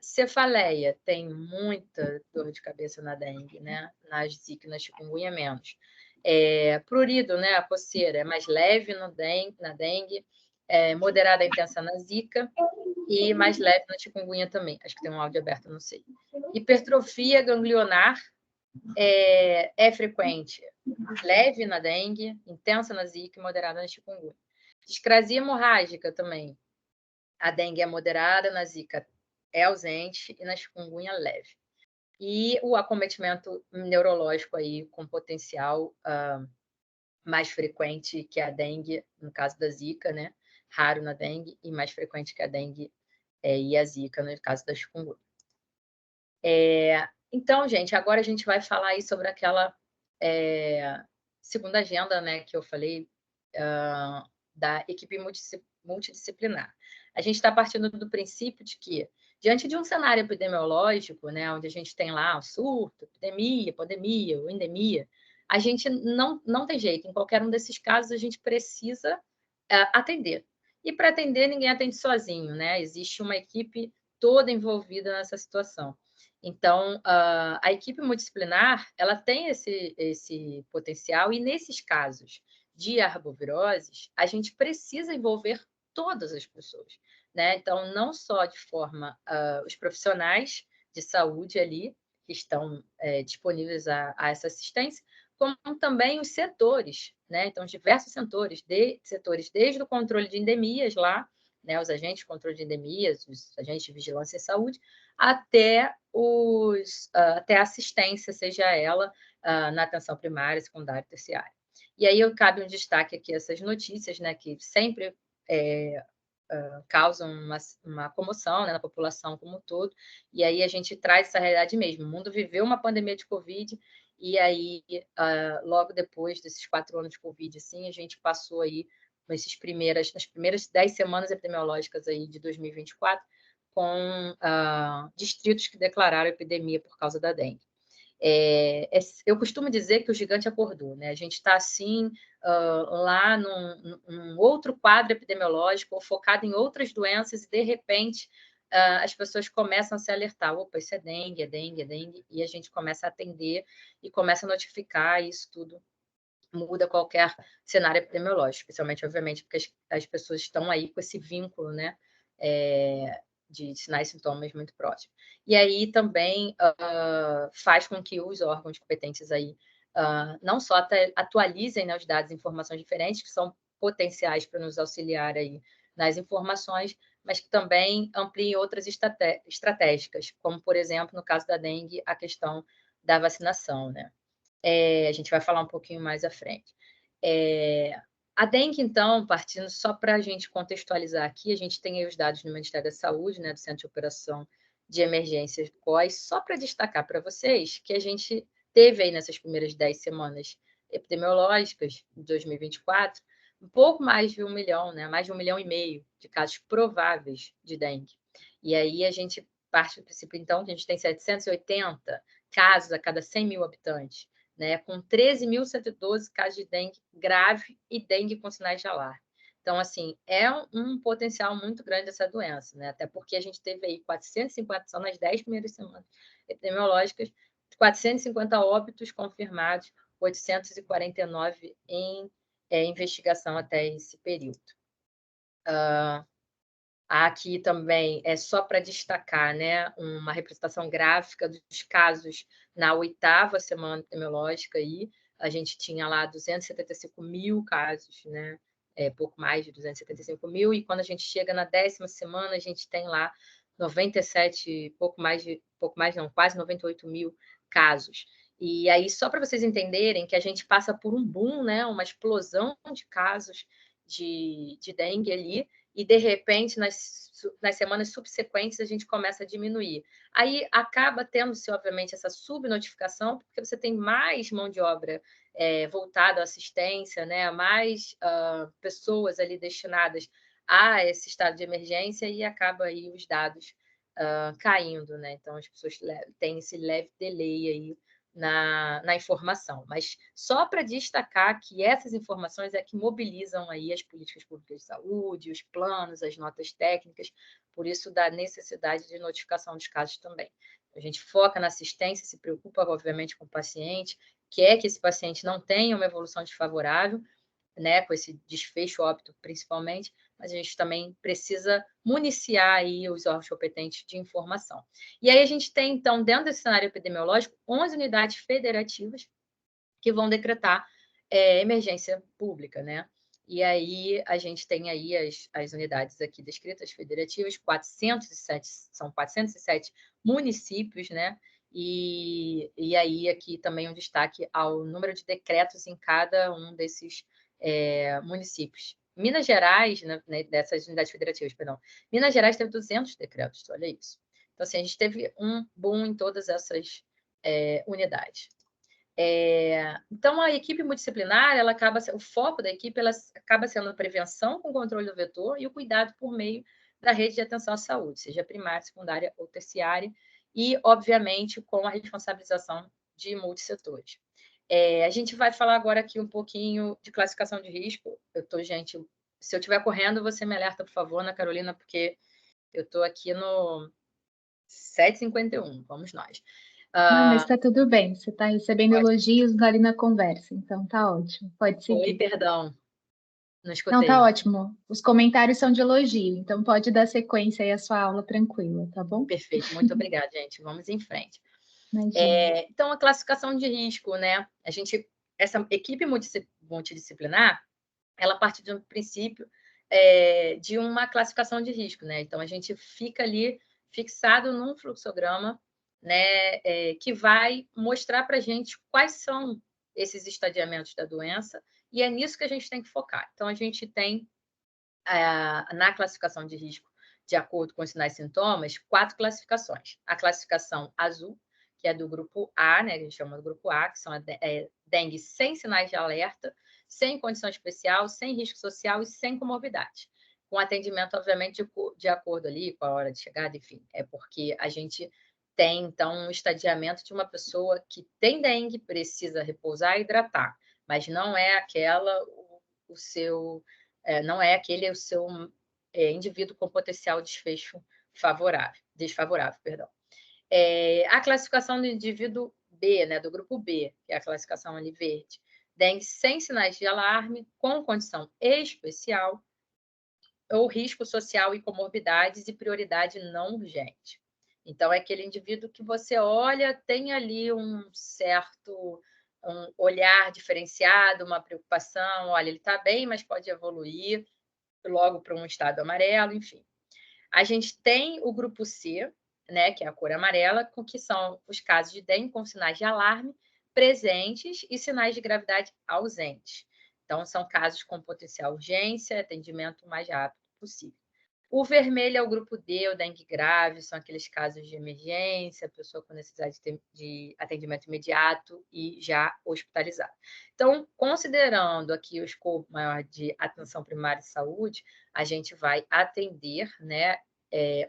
Cefaleia, tem muita dor de cabeça na dengue, né? Na Zika e na chikungunya menos. Prurido, né, a coceira, é mais leve na dengue, moderada e intensa na Zika e mais leve na chikungunya também. Acho que tem um áudio aberto, não sei. Hipertrofia ganglionar é frequente, leve na dengue, intensa na Zika e moderada na chikungunya. Discrasia hemorrágica também. A dengue é moderada, na Zika é ausente e na chikungunya leve. E o acometimento neurológico aí com potencial mais frequente que a dengue, no caso da zika, né? Raro na dengue, e mais frequente que a dengue e a zika, no caso da chikungunya. Então, gente, agora a gente vai falar aí sobre aquela segunda agenda, né, que eu falei, da equipe multidisciplinar. A gente está partindo do princípio de que, diante de um cenário epidemiológico, né, onde a gente tem lá o surto, epidemia, pandemia, ou endemia, a gente não tem jeito. Em qualquer um desses casos, a gente precisa atender. E para atender, ninguém atende sozinho, né? Existe uma equipe toda envolvida nessa situação. Então, a equipe multidisciplinar, ela tem esse potencial, e nesses casos de arboviroses, a gente precisa envolver todas as pessoas, né? Então, não só de forma os profissionais de saúde ali, que estão disponíveis a essa assistência, como também os setores, né? Então, diversos setores, desde o controle de endemias lá, né? Os agentes de controle de endemias, os agentes de vigilância em saúde, até a assistência, seja ela na atenção primária, secundária e terciária. E aí cabe um destaque aqui essas notícias, né, que sempre causam uma comoção, né, na população como um todo, e aí a gente traz essa realidade mesmo. O mundo viveu uma pandemia de Covid, e aí, logo depois desses 4 anos de Covid, assim, a gente passou aí nas primeiras 10 semanas epidemiológicas aí de 2024, com distritos que declararam epidemia por causa da dengue. Eu costumo dizer que o gigante acordou, né? A gente está assim lá num outro quadro epidemiológico, focado em outras doenças, e de repente as pessoas começam a se alertar: opa, isso é dengue, é dengue, é dengue, e a gente começa a atender e começa a notificar, e isso tudo muda qualquer cenário epidemiológico, especialmente, obviamente, porque as pessoas estão aí com esse vínculo, né? De sinais e sintomas muito próximos. E aí também faz com que os órgãos competentes aí não só atualizem, né, os dados e informações diferentes, que são potenciais para nos auxiliar aí nas informações, mas que também ampliem outras estratégicas, como, por exemplo, no caso da dengue, a questão da vacinação, né? A gente vai falar um pouquinho mais à frente. A dengue, então, partindo só para a gente contextualizar aqui, a gente tem aí os dados do Ministério da Saúde, né, do Centro de Operação de Emergências do COIS, só para destacar para vocês que a gente teve aí nessas primeiras 10 semanas epidemiológicas de 2024, um pouco mais de 1 milhão, né, mais de 1,5 milhão de casos prováveis de dengue. E aí a gente parte do princípio, então, que a gente tem 780 casos a cada 100 mil habitantes, né, com 13.112 casos de dengue grave e dengue com sinais de alarme. Então, assim, é um potencial muito grande essa doença, né? Até porque a gente teve aí 450, só nas 10 primeiras semanas epidemiológicas, 450 óbitos confirmados, 849 em investigação até esse período. Aqui também é só para destacar, né, uma representação gráfica dos casos na 8ª semana epidemiológica. Aí a gente tinha lá 275 mil casos, né, pouco mais de 275 mil, e quando a gente chega na 10ª semana, a gente tem lá 97, não, quase 98 mil casos. E aí, só para vocês entenderem que a gente passa por um boom, né, uma explosão de casos de dengue ali, e de repente nas semanas subsequentes a gente começa a diminuir. Aí acaba tendo-se, obviamente, essa subnotificação, porque você tem mais mão de obra voltada à assistência, né? Mais pessoas ali destinadas a esse estado de emergência, e acaba aí os dados caindo, né? Então as pessoas têm esse leve delay aí na informação, mas só para destacar que essas informações é que mobilizam aí as políticas públicas de saúde, os planos, as notas técnicas, por isso da necessidade de notificação dos casos também. A gente foca na assistência, se preocupa, obviamente, com o paciente, quer que esse paciente não tenha uma evolução desfavorável, né, com esse desfecho óbito principalmente, mas a gente também precisa municiar aí os órgãos competentes de informação. E aí a gente tem, então, dentro desse cenário epidemiológico, 11 unidades federativas que vão decretar emergência pública, né? E aí a gente tem aí as unidades aqui descritas federativas, 407, são 407 municípios, né? E aí aqui também um destaque ao número de decretos em cada um desses municípios. Minas Gerais, né, dessas unidades federativas, perdão, Minas Gerais teve 200 decretos, olha isso. Então, assim, a gente teve um boom em todas essas unidades. Então, a equipe multidisciplinar, o foco da equipe ela acaba sendo a prevenção com controle do vetor e o cuidado por meio da rede de atenção à saúde, seja primária, secundária ou terciária, e, obviamente, com a responsabilização de multissetores. A gente vai falar agora aqui um pouquinho de classificação de risco. Gente, se eu estiver correndo, você me alerta, por favor, Ana Carolina, porque eu estou aqui no 7h51, vamos nós. Não, mas está tudo bem, você está recebendo elogios ali na conversa, então tá ótimo, pode Oi, seguir. perdão, não Não, tá escutei. ótimo, os comentários são de elogio, então pode dar sequência aí à sua aula tranquila, tá bom? Perfeito, muito obrigada, gente. Vamos em frente. Imagina. Então, a classificação de risco, né? Essa equipe multidisciplinar, ela parte de um princípio de uma classificação de risco, né? Então, a gente fica ali fixado num fluxograma, né, que vai mostrar para a gente quais são esses estadiamentos da doença, e é nisso que a gente tem que focar. Então, a gente tem, na classificação de risco, de acordo com os sinais e sintomas, 4 classificações. A classificação azul, que é do grupo A, né, que a gente chama do grupo A, que são dengue sem sinais de alerta, sem condição especial, sem risco social e sem comorbidade. Com atendimento, obviamente, de acordo ali com a hora de chegada, enfim, é porque a gente tem, então, um estadiamento de uma pessoa que tem dengue, precisa repousar e hidratar, mas não é aquela o seu não é aquele o seu indivíduo com potencial desfecho desfavorável, perdão. A classificação do indivíduo B, né, do grupo B, que é a classificação ali verde, dengue sem sinais de alarme, com condição especial, ou risco social e comorbidades e prioridade não urgente. Então, é aquele indivíduo que você olha, tem ali um olhar diferenciado, uma preocupação, olha, ele está bem, mas pode evoluir logo para um estado amarelo, enfim. A gente tem o grupo C, né, que é a cor amarela, que são os casos de dengue com sinais de alarme presentes e sinais de gravidade ausentes. Então, são casos com potencial urgência, atendimento o mais rápido possível. O vermelho é o grupo D, o dengue grave, são aqueles casos de emergência, pessoa com necessidade de atendimento imediato e já hospitalizada. Então, considerando aqui o escopo maior de atenção primária de saúde, a gente vai atender, né,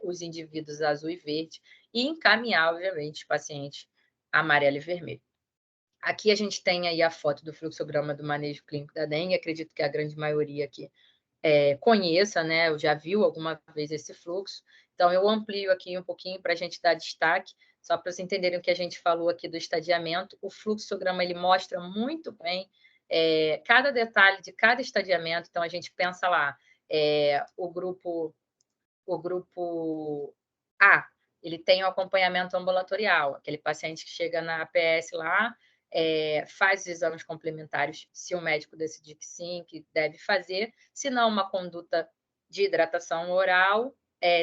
os indivíduos azul e verde e encaminhar, obviamente, os pacientes amarelo e vermelho. Aqui a gente tem aí a foto do fluxograma do manejo clínico da dengue, acredito que a grande maioria aqui conheça, né? Eu já viu alguma vez esse fluxo. Então, eu amplio aqui um pouquinho para a gente dar destaque, só para vocês entenderem o que a gente falou aqui do estadiamento. O fluxograma ele mostra muito bem cada detalhe de cada estadiamento. Então, a gente pensa lá, o grupo A, ele tem o acompanhamento ambulatorial, aquele paciente que chega na APS lá, faz os exames complementares, se o médico decidir que sim, que deve fazer, se não, uma conduta de hidratação oral,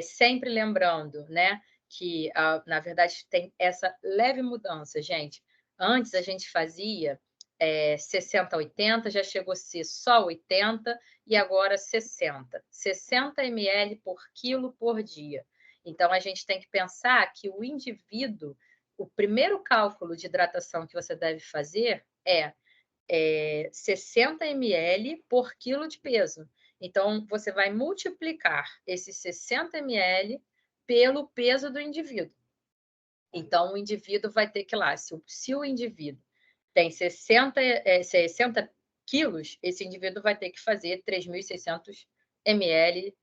sempre lembrando, né, que, na verdade, tem essa leve mudança, gente. Antes a gente fazia 60-80, já chegou a ser só 80, e agora 60 ml por quilo por dia. Então, a gente tem que pensar que o indivíduo, o primeiro cálculo de hidratação que você deve fazer é 60 ml por quilo de peso. Então, você vai multiplicar esses 60 ml pelo peso do indivíduo. Então, o indivíduo vai ter que ir lá, se o indivíduo tem 60 quilos, esse indivíduo vai ter que fazer 3.600 ml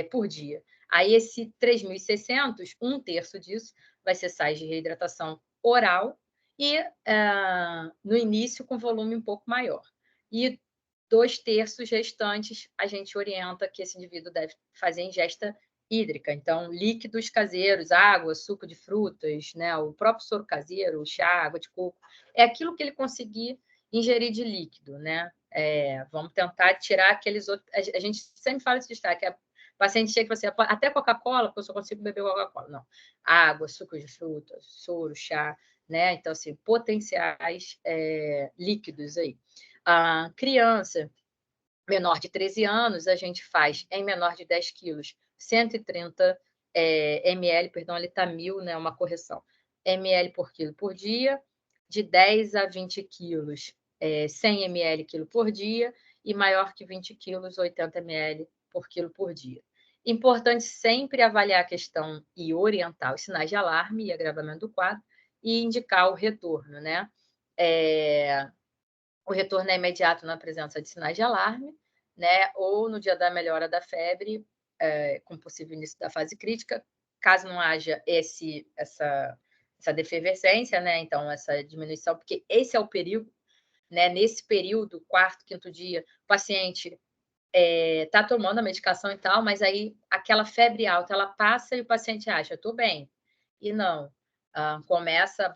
por dia. Aí, esse 3.600, um terço disso, vai ser sais de reidratação oral e, no início, com volume um pouco maior. E 2/3 restantes, a gente orienta que esse indivíduo deve fazer ingesta hídrica, então líquidos caseiros, água, suco de frutas, né, o próprio soro caseiro, chá, água de coco, é aquilo que ele conseguir ingerir de líquido, né? Vamos tentar tirar aqueles outros. A gente sempre fala esse destaque, O paciente chega e fala assim, até Coca-Cola, porque eu só consigo beber Coca-Cola. Não. Água, suco de fruta, soro, chá, né? Então, assim, potenciais líquidos aí. A criança menor de 13 anos, a gente faz em menor de 10 quilos, 130 ml, perdão, ali está 1.000, né? Uma correção, ml por quilo por dia, de 10 a 20 quilos, 100 ml quilo por dia, e maior que 20 quilos, 80 ml por quilo por dia. Importante sempre avaliar a questão e orientar os sinais de alarme e agravamento do quadro e indicar o retorno, né? O retorno é imediato na presença de sinais de alarme, né? Ou no dia da melhora da febre, com possível início da fase crítica, caso não haja essa defervescência, né? Então, essa diminuição, porque esse é o perigo, né? Nesse período, quarto, quinto dia, o paciente está tomando a medicação e tal, mas aí aquela febre alta, ela passa e o paciente acha, estou bem. E não.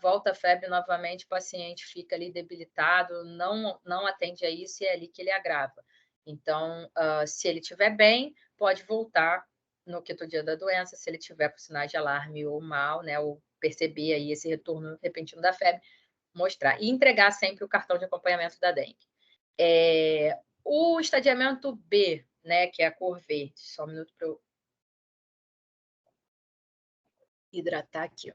Volta a febre novamente, o paciente fica ali debilitado, não atende a isso e é ali que ele agrava. Então, se ele estiver bem, pode voltar no quinto dia da doença, se ele tiver com sinais de alarme ou mal, né, ou perceber aí esse retorno repentino da febre, mostrar. E entregar sempre o cartão de acompanhamento da dengue. O estadiamento B, né, que é a cor verde, só um minuto para eu hidratar aqui.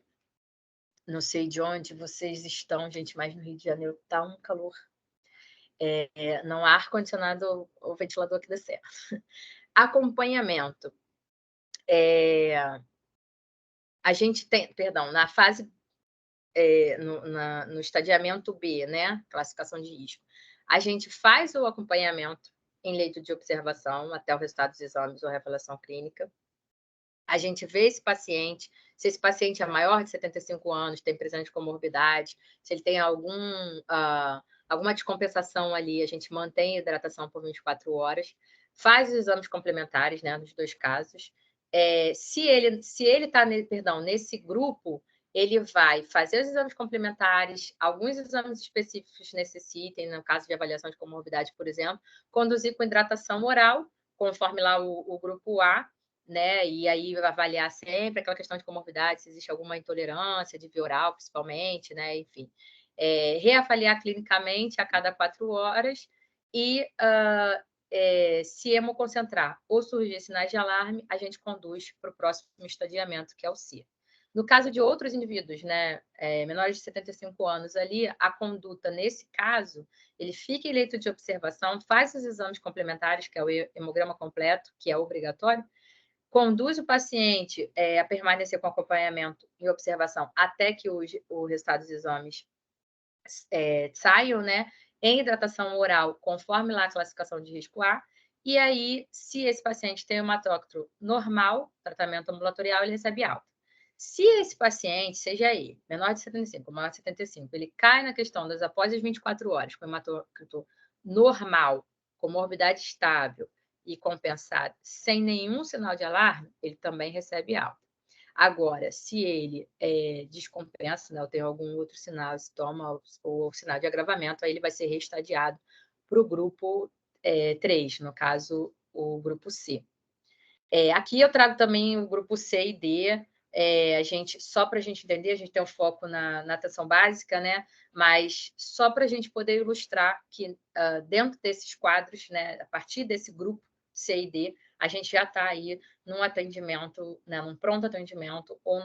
Não sei de onde vocês estão, gente, mas no Rio de Janeiro está um calor. Não há ar-condicionado ou ventilador que dê certo. Acompanhamento. A gente tem, perdão, na fase, no estadiamento B, né, classificação de risco, a gente faz o acompanhamento em leito de observação até o resultado dos exames ou revelação clínica. A gente vê esse paciente, se esse paciente é maior de 75 anos, tem presença de comorbidade, se ele tem alguma descompensação ali, a gente mantém a hidratação por 24 horas, faz os exames complementares, né, nos dois casos. Se ele está, nesse grupo, ele vai fazer os exames complementares, alguns exames específicos necessitem, no caso de avaliação de comorbidade, por exemplo, conduzir com hidratação oral, conforme lá o grupo A, né? E aí avaliar sempre aquela questão de comorbidade, se existe alguma intolerância de via oral, principalmente, né? Enfim, reavaliar clinicamente a cada 4 horas e se hemoconcentrar ou surgir sinais de alarme, a gente conduz para o próximo estadiamento, que é o C. No caso de outros indivíduos, né, menores de 75 anos, ali, a conduta, nesse caso, ele fica em leito de observação, faz os exames complementares, que é o hemograma completo, que é obrigatório, conduz o paciente a permanecer com acompanhamento e observação até que o resultado dos exames saiam, né, em hidratação oral, conforme lá a classificação de risco A, e aí, se esse paciente tem hematócrito normal, tratamento ambulatorial, ele recebe alta. Se esse paciente, seja ele, menor de 75, maior de 75, ele cai na questão das após as 24 horas, com hematócrito normal, comorbidade estável e compensado, sem nenhum sinal de alarme, ele também recebe alta. Agora, se ele descompensa, né, ou tem algum outro sinal, sintoma ou sinal de agravamento, aí ele vai ser reestadiado para o grupo 3, no caso, o grupo C. Aqui eu trago também o grupo C e D, só para a gente entender, a gente tem um foco na atenção básica, né? Mas só para a gente poder ilustrar que dentro desses quadros, né, a partir desse grupo C e D, a gente já está aí num atendimento, né, num pronto atendimento ou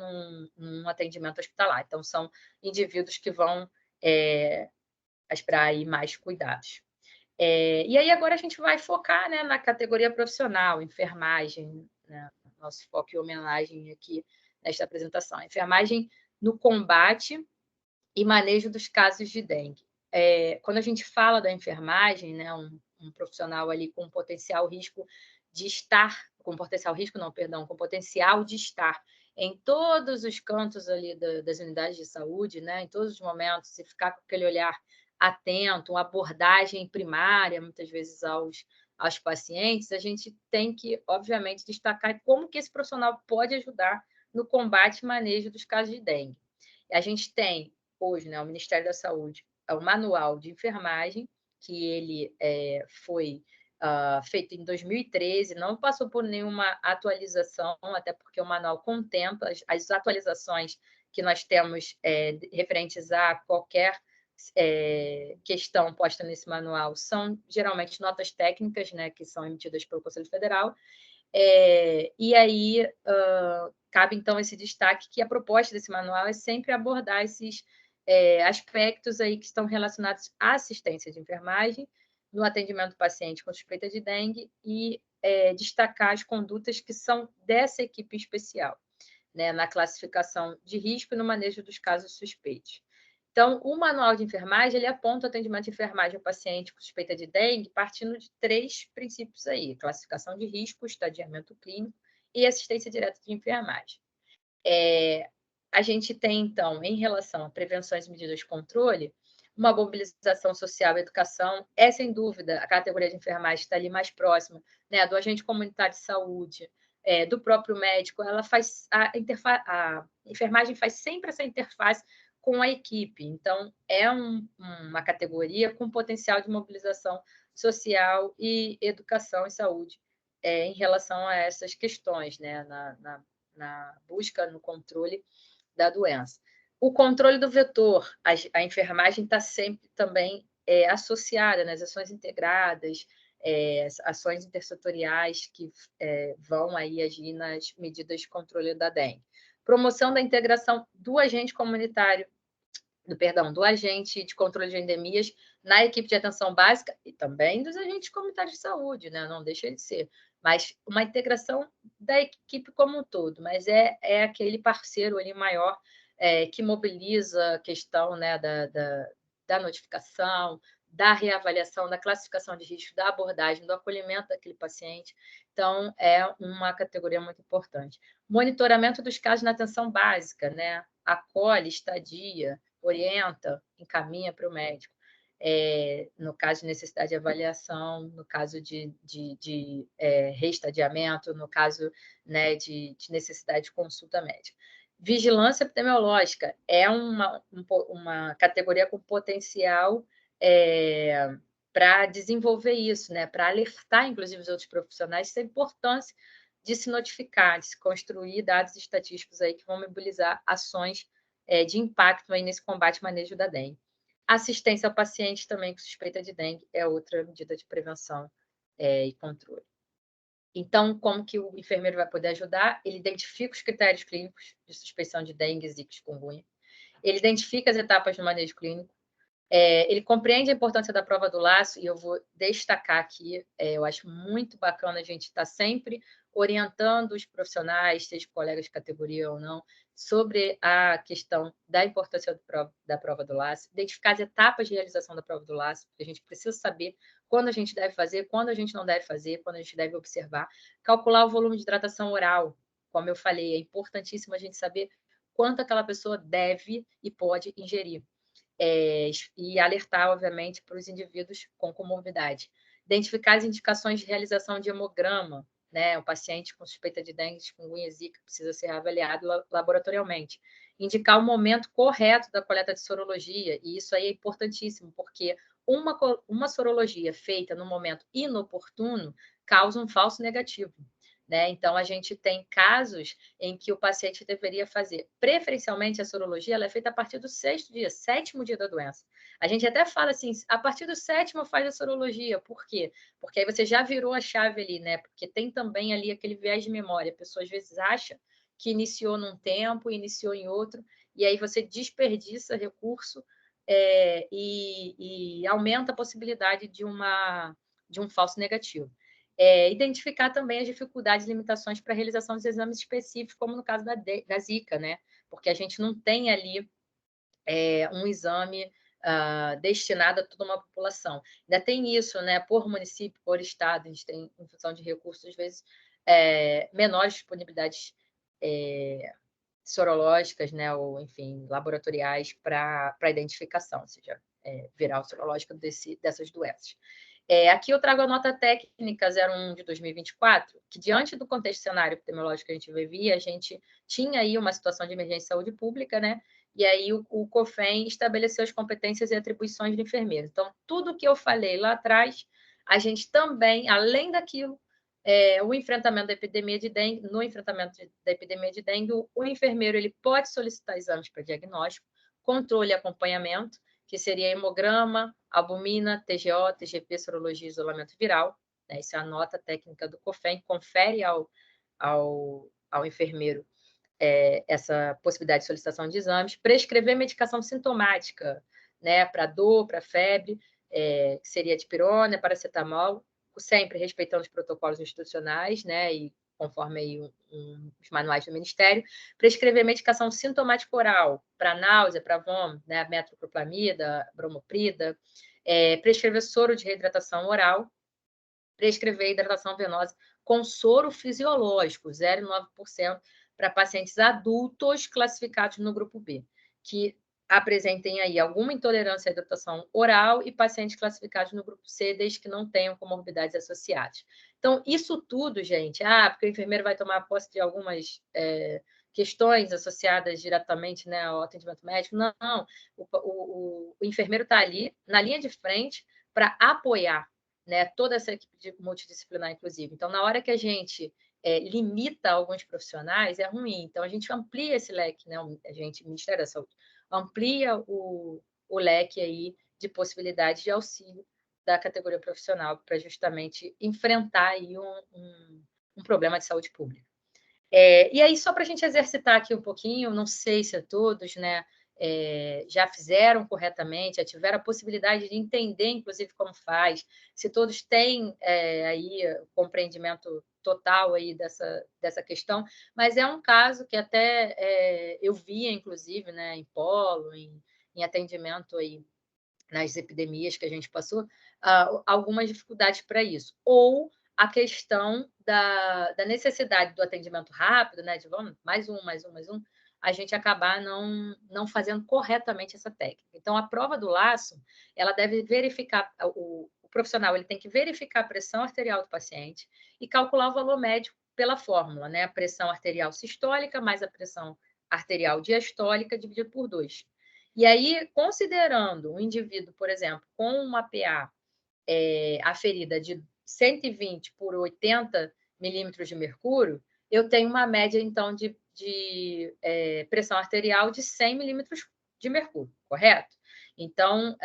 num atendimento hospitalar. Então, são indivíduos que vão esperar aí mais cuidados. E aí agora a gente vai focar, né, na categoria profissional, enfermagem, né, nosso foco e homenagem aqui nesta apresentação. Enfermagem no combate e manejo dos casos de dengue. Quando a gente fala da enfermagem, né, um profissional ali com potencial risco de estar, com potencial risco não, perdão, com potencial de estar em todos os cantos ali das unidades de saúde, né, em todos os momentos, e ficar com aquele olhar atento, uma abordagem primária, muitas vezes aos pacientes, a gente tem que, obviamente, destacar como que esse profissional pode ajudar no combate e manejo dos casos de dengue. A gente tem hoje, né, o Ministério da Saúde, o manual de enfermagem, que ele foi feito em 2013, não passou por nenhuma atualização, até porque o manual contempla as atualizações que nós temos referentes a qualquer questão posta nesse manual, são geralmente notas técnicas, né, que são emitidas pelo Conselho Federal, e aí cabe, então, esse destaque que a proposta desse manual é sempre abordar esses aspectos aí que estão relacionados à assistência de enfermagem, no atendimento do paciente com suspeita de dengue e destacar as condutas que são dessa equipe especial, né, na classificação de risco e no manejo dos casos suspeitos. Então, o manual de enfermagem, ele aponta o atendimento de enfermagem ao paciente com suspeita de dengue, partindo de 3 princípios aí: classificação de risco, estadiamento clínico e assistência direta de enfermagem. A gente tem, então, em relação a prevenções e medidas de controle, uma mobilização social e educação é, sem dúvida, a categoria de enfermagem está ali mais próxima, né, do agente comunitário de saúde, do próprio médico. Ela faz a enfermagem faz sempre essa interface com a equipe. Então, é uma categoria com potencial de mobilização social e educação e saúde em relação a essas questões, né, na busca, no controle da doença. O controle do vetor, a enfermagem está sempre também associada nas ações integradas, ações intersetoriais que vão aí agir nas medidas de controle da dengue. Promoção da integração do agente comunitário, do agente de controle de endemias na equipe de atenção básica e também dos agentes comunitários de saúde, né? Não deixa de ser, mas uma integração da equipe como um todo, mas é aquele parceiro ali maior que mobiliza a questão, né, da notificação, da reavaliação, da classificação de risco, da abordagem, do acolhimento daquele paciente. Então, é uma categoria muito importante. Monitoramento dos casos na atenção básica, né? Acolhe, estadia, orienta, encaminha para o médico. No caso de necessidade de avaliação, no caso de reestadiamento, no caso, né, de necessidade de consulta médica. Vigilância epidemiológica é uma categoria com potencial para desenvolver isso, né, para alertar, inclusive, os outros profissionais da importância de se notificar, de se construir dados estatísticos aí que vão mobilizar ações de impacto aí nesse combate e manejo da dengue. Assistência ao paciente também com suspeita de dengue é outra medida de prevenção e controle. Então, como que o enfermeiro vai poder ajudar? Ele identifica os critérios clínicos de suspeição de dengue, zika e chikungunya. Ele identifica as etapas do manejo clínico. Ele compreende a importância da prova do laço, e eu vou destacar aqui, eu acho muito bacana a gente estar sempre orientando os profissionais, seja colegas de categoria ou não, sobre a questão da importância da prova do laço, identificar as etapas de realização da prova do laço, porque a gente precisa saber quando a gente deve fazer, quando a gente não deve fazer, quando a gente deve observar, calcular o volume de hidratação oral, como eu falei, é importantíssimo a gente saber quanto aquela pessoa deve e pode ingerir. E alertar, obviamente, para os indivíduos com comorbidade. Identificar as indicações de realização de hemograma, né? O paciente com suspeita de dengue, chikungunya, zika precisa ser avaliado laboratorialmente. Indicar o momento correto da coleta de sorologia, e isso aí é importantíssimo, porque uma sorologia feita no momento inoportuno causa um falso negativo. Né? Então, a gente tem casos em que o paciente deveria fazer, preferencialmente a sorologia, ela é feita a partir do 6º dia, 7º dia da doença. A gente até fala assim, a partir do 7º faz a sorologia, por quê? Porque aí você já virou a chave ali, né? Porque tem também ali aquele viés de memória, a pessoa às vezes acha que iniciou num tempo, iniciou em outro, e aí você desperdiça recurso e aumenta a possibilidade de um falso negativo. Identificar também as dificuldades e limitações para a realização dos exames específicos, como no caso da Zika, né? Porque a gente não tem ali um exame destinado a toda uma população. Ainda tem isso, né? Por município, por estado, a gente tem, em função de recursos, às vezes, menores disponibilidades sorológicas, né? Ou, enfim, laboratoriais para identificação, ou seja, viral sorológica dessas doenças. Aqui eu trago a nota técnica 01 de 2024, que diante do contexto cenário epidemiológico que a gente vivia, a gente tinha aí uma situação de emergência de saúde pública, né? E aí o COFEN estabeleceu as competências e atribuições do enfermeiro. Então, tudo que eu falei lá atrás, a gente também, além daquilo, o enfrentamento da epidemia de dengue, no enfrentamento da epidemia de dengue, o enfermeiro ele pode solicitar exames para diagnóstico, controle e acompanhamento, que seria hemograma, albumina, TGO, TGP, sorologia e isolamento viral. Né? Isso é a nota técnica do COFEN, confere ao enfermeiro essa possibilidade de solicitação de exames, prescrever medicação sintomática, né, para dor, para febre, que seria dipirona, paracetamol, sempre respeitando os protocolos institucionais, né, e conforme aí os manuais do Ministério, prescrever medicação sintomática oral para náusea, para vômito, né, metoclopramida, bromoprida, prescrever soro de reidratação oral, prescrever hidratação venosa com soro fisiológico, 0,9%, para pacientes adultos classificados no grupo B, que apresentem aí alguma intolerância à hidratação oral e pacientes classificados no grupo C, desde que não tenham comorbidades associadas. Então, isso tudo, gente, porque o enfermeiro vai tomar posse de algumas questões associadas diretamente, né, ao atendimento médico. Não, o enfermeiro está ali, na linha de frente, para apoiar, né, toda essa equipe multidisciplinar, inclusive. Então, na hora que a gente limita alguns profissionais, é ruim. Então, a gente amplia esse leque, né, o Ministério da Saúde, amplia o leque aí de possibilidades de auxílio da categoria profissional para justamente enfrentar aí um problema de saúde pública. E aí, só para a gente exercitar aqui um pouquinho, não sei se todos, né, já fizeram corretamente, já tiveram a possibilidade de entender, inclusive, como faz, se todos têm aí compreendimento total aí dessa questão, mas é um caso que até eu via, inclusive, né, em polo, em atendimento aí nas epidemias que a gente passou, algumas dificuldades para isso. Ou a questão da necessidade do atendimento rápido, né, de vamos, mais um, a gente acabar não fazendo corretamente essa técnica. Então, a prova do laço, ela deve verificar, o profissional ele tem que verificar a pressão arterial do paciente e calcular o valor médio pela fórmula, né, a pressão arterial sistólica mais a pressão arterial diastólica dividido por 2. E aí, considerando um indivíduo, por exemplo, com uma PA aferida de 120 por 80 milímetros de mercúrio, eu tenho uma média, então, de pressão arterial de 100 milímetros de mercúrio, correto? Então,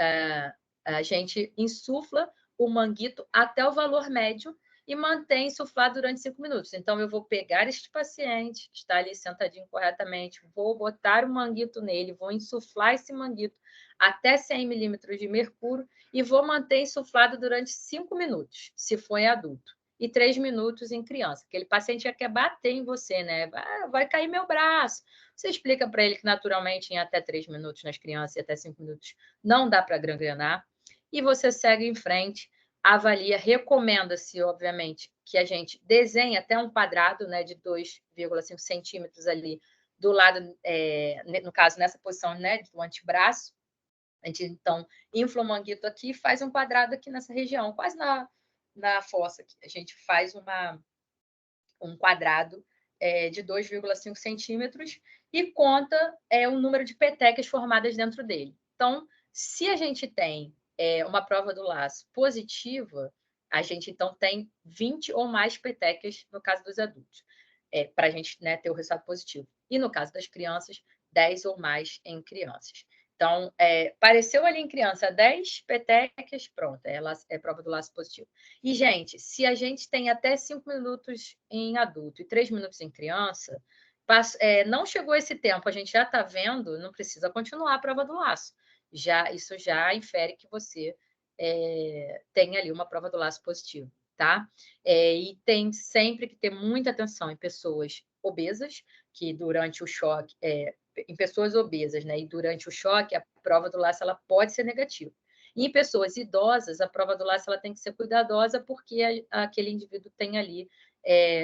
a gente insufla o manguito até o valor médio e mantém insuflado durante 5 minutos. Então, eu vou pegar este paciente, que está ali sentadinho corretamente, vou botar o manguito nele, vou insuflar esse manguito até 100 milímetros de mercúrio e vou manter insuflado durante 5 minutos, se for em adulto, e 3 minutos em criança. Aquele paciente já quer bater em você, né? Vai cair meu braço. Você explica para ele que, naturalmente, em até 3 minutos nas crianças e até 5 minutos não dá para gangrenar, e você segue em frente, avalia, recomenda-se, obviamente, que a gente desenhe até um quadrado, né, de 2,5 centímetros ali do lado, no caso, nessa posição, né, do antebraço. A gente, então, infla o manguito aqui e faz um quadrado aqui nessa região, quase na fossa aqui. A gente faz um quadrado de 2,5 centímetros e conta o número de petecas formadas dentro dele. Então, se a gente tem uma prova do laço positiva, a gente, então, tem 20 ou mais petecas no caso dos adultos, para a gente, né, ter o resultado positivo. E no caso das crianças, 10 ou mais em crianças. Então, apareceu ali em criança 10 petecas, pronto, ela é prova do laço positivo. E, gente, se a gente tem até 5 minutos em adulto e 3 minutos em criança, não chegou esse tempo, a gente já está vendo, não precisa continuar a prova do laço. Isso já infere que você tem ali uma prova do laço positivo, tá? E tem sempre que ter muita atenção em pessoas obesas, que durante o choque, em pessoas obesas, né? E durante o choque, a prova do laço ela pode ser negativa. E em pessoas idosas, a prova do laço ela tem que ser cuidadosa, porque aquele indivíduo tem ali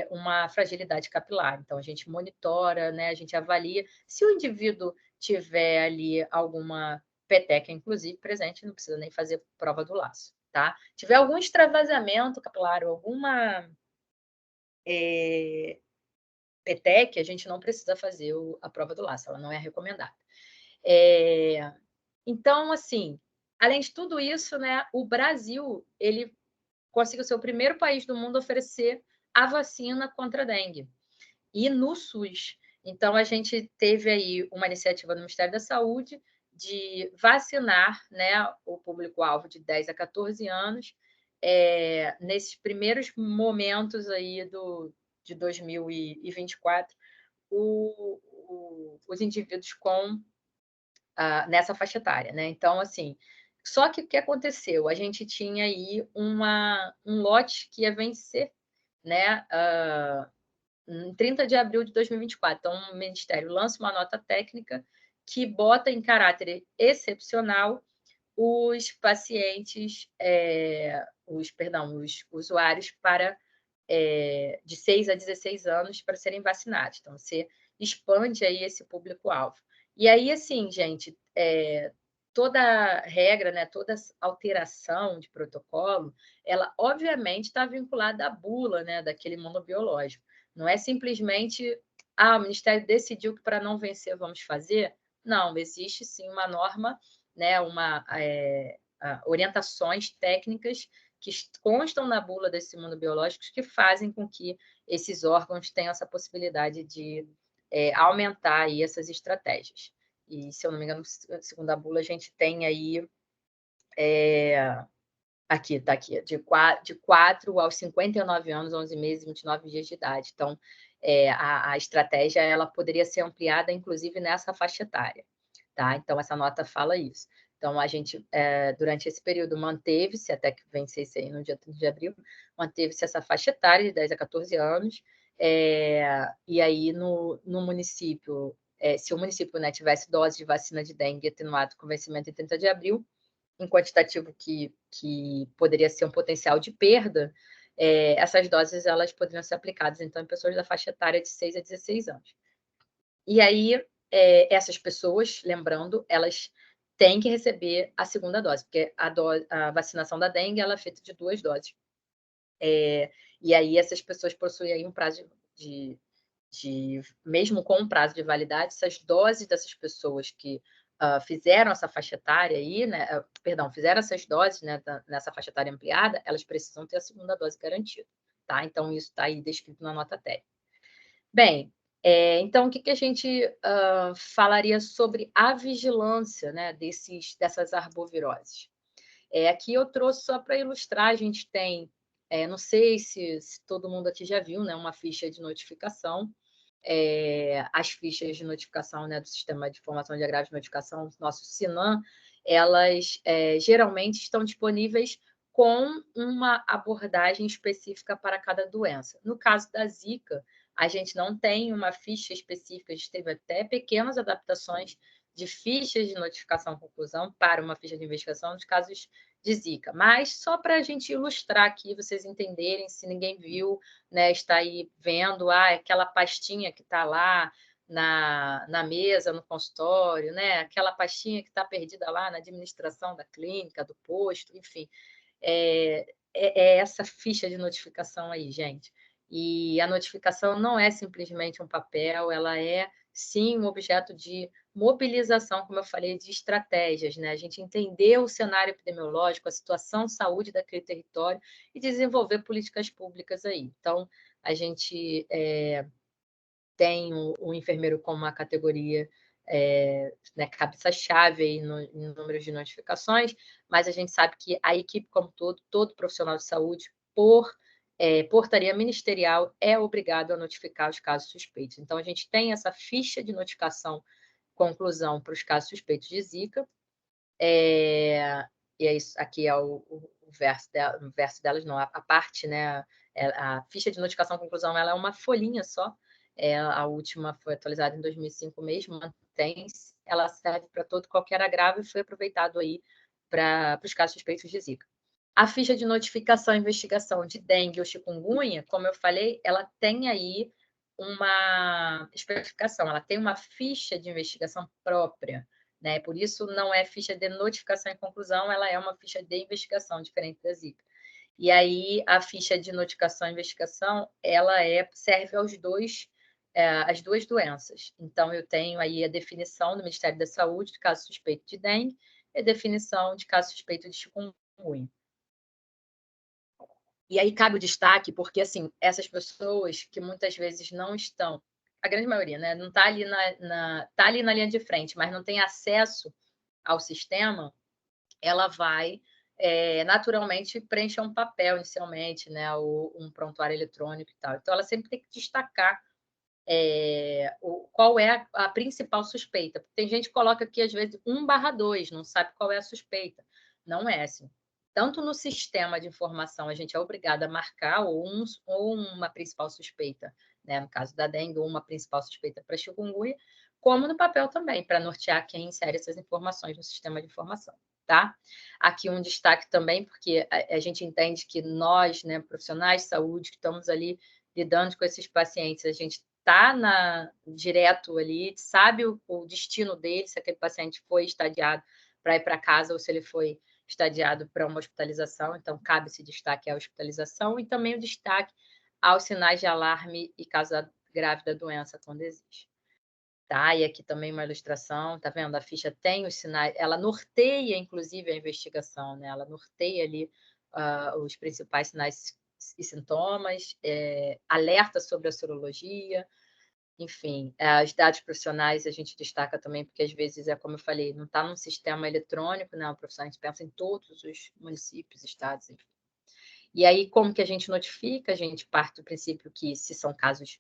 uma fragilidade capilar. Então, a gente monitora, né? A gente avalia. Se o indivíduo tiver ali alguma peteca, inclusive, presente, não precisa nem fazer prova do laço, tá? Tiver algum extravasamento capilar, alguma peteca, a gente não precisa fazer a prova do laço, ela não é recomendada. Então, assim, além de tudo isso, né, o Brasil, ele conseguiu ser o primeiro país do mundo a oferecer a vacina contra a dengue, e no SUS. Então, a gente teve aí uma iniciativa do Ministério da Saúde de vacinar, né, o público-alvo de 10 a 14 anos, nesses primeiros momentos aí de 2024, os indivíduos nessa faixa etária, né? Então, assim, só que o que aconteceu? A gente tinha aí um lote que ia vencer, né? Em 30 de abril de 2024. Então, o Ministério lança uma nota técnica que bota em caráter excepcional os pacientes, os usuários de 6 a 16 anos para serem vacinados. Então, você expande aí esse público-alvo. E aí, assim, gente, toda regra, né, toda alteração de protocolo, ela obviamente está vinculada à bula, né, daquele imunobiológico. Não é simplesmente, o Ministério decidiu que para não vencer vamos fazer. Não, existe sim uma norma, né, orientações técnicas que constam na bula desses imunobiológicos que fazem com que esses órgãos tenham essa possibilidade de aumentar aí essas estratégias. E, se eu não me engano, segundo a bula, a gente tem aí aqui, está aqui, de 4 aos 59 anos, 11 meses e 29 dias de idade. Então, a estratégia ela poderia ser ampliada, inclusive, nessa faixa etária. Tá? Então, essa nota fala isso. Então, a gente, durante esse período, manteve-se, até que vencesse aí no dia 30 de abril, manteve-se essa faixa etária de 10 a 14 anos, e aí no município, se o município, né, tivesse dose de vacina de dengue atenuado com vencimento em 30 de abril, em quantitativo que poderia ser um potencial de perda, essas doses elas poderiam ser aplicadas, então, em pessoas da faixa etária de 6 a 16 anos. E aí, essas pessoas, lembrando, elas têm que receber a segunda dose, porque a vacinação da dengue ela é feita de 2 doses. E aí, essas pessoas possuem aí um prazo mesmo com um prazo de validade, essas doses dessas pessoas que fizeram essa faixa etária aí, né, fizeram essas doses, né, nessa faixa etária ampliada, elas precisam ter a segunda dose garantida, tá? Então, isso está aí descrito na nota técnica. Bem, então, o que a gente falaria sobre a vigilância, né, dessas arboviroses? Aqui eu trouxe só para ilustrar, a gente tem, não sei se todo mundo aqui já viu, né, uma ficha de notificação, as fichas de notificação, né, do Sistema de Informação de Agravos de Notificação, nosso SINAM, elas geralmente estão disponíveis com uma abordagem específica para cada doença. No caso da Zika, a gente não tem uma ficha específica, a gente teve até pequenas adaptações de fichas de notificação conclusão para uma ficha de investigação nos casos de Zika. Mas só para a gente ilustrar aqui, vocês entenderem, se ninguém viu, né, está aí vendo, aquela pastinha que está lá na mesa, no consultório, né, aquela pastinha que está perdida lá na administração da clínica, do posto, enfim. É essa ficha de notificação aí, gente. E a notificação não é simplesmente um papel, ela é, sim, um objeto de mobilização, como eu falei, de estratégias, né? A gente entender o cenário epidemiológico, a situação de saúde daquele território e desenvolver políticas públicas aí. Então, a gente tem o enfermeiro como uma categoria, né, cabeça-chave aí em números de notificações, mas a gente sabe que a equipe como todo profissional de saúde, por portaria ministerial, é obrigado a notificar os casos suspeitos. Então, a gente tem essa ficha de notificação conclusão para os casos suspeitos de Zika, e é isso, aqui é o verso delas, não, a parte, né, a ficha de notificação conclusão, ela é uma folhinha só, a última foi atualizada em 2005 mesmo, mantém-se, ela serve para qualquer agravo e foi aproveitado aí para os casos suspeitos de Zika. A ficha de notificação e investigação de dengue ou chikungunya, como eu falei, ela tem aí uma especificação, ela tem uma ficha de investigação própria, né? Por isso, não é ficha de notificação e conclusão, ela é uma ficha de investigação, diferente da Zika. E aí, a ficha de notificação e investigação, ela serve aos as duas doenças. Então, eu tenho aí a definição do Ministério da Saúde de caso suspeito de dengue e a definição de caso suspeito de chikungunya. E aí cabe o destaque, porque, assim, essas pessoas que muitas vezes não estão, a grande maioria, né, não está ali tá ali na linha de frente, mas não tem acesso ao sistema, ela vai naturalmente preencher um papel inicialmente, né, ou um prontuário eletrônico e tal. Então, ela sempre tem que destacar qual é a principal suspeita. Tem gente que coloca aqui, às vezes, 1/2, não sabe qual é a suspeita. Não é assim. Tanto no sistema de informação, a gente é obrigado a marcar ou uma principal suspeita, né? No caso da dengue, ou uma principal suspeita para chikungunya, como no papel também, para nortear quem insere essas informações no sistema de informação. Tá? Aqui um destaque também, porque a gente entende que nós, né, profissionais de saúde, que estamos ali lidando com esses pacientes, a gente está direto ali, sabe o destino dele, se aquele paciente foi estadiado para ir para casa ou se ele foi estadiado para uma hospitalização, então cabe esse destaque à hospitalização e também o destaque aos sinais de alarme e caso grave da doença, quando existe. Tá? E aqui também uma ilustração, tá vendo? A ficha tem os sinais, ela norteia, inclusive, a investigação, né? Ela norteia ali os principais sinais e sintomas, alerta sobre a sorologia, enfim, os dados profissionais a gente destaca também, porque às vezes como eu falei, não está num sistema eletrônico, né? O profissional, a gente pensa em todos os municípios, estados, enfim. E aí, como que a gente notifica? A gente parte do princípio que, se são casos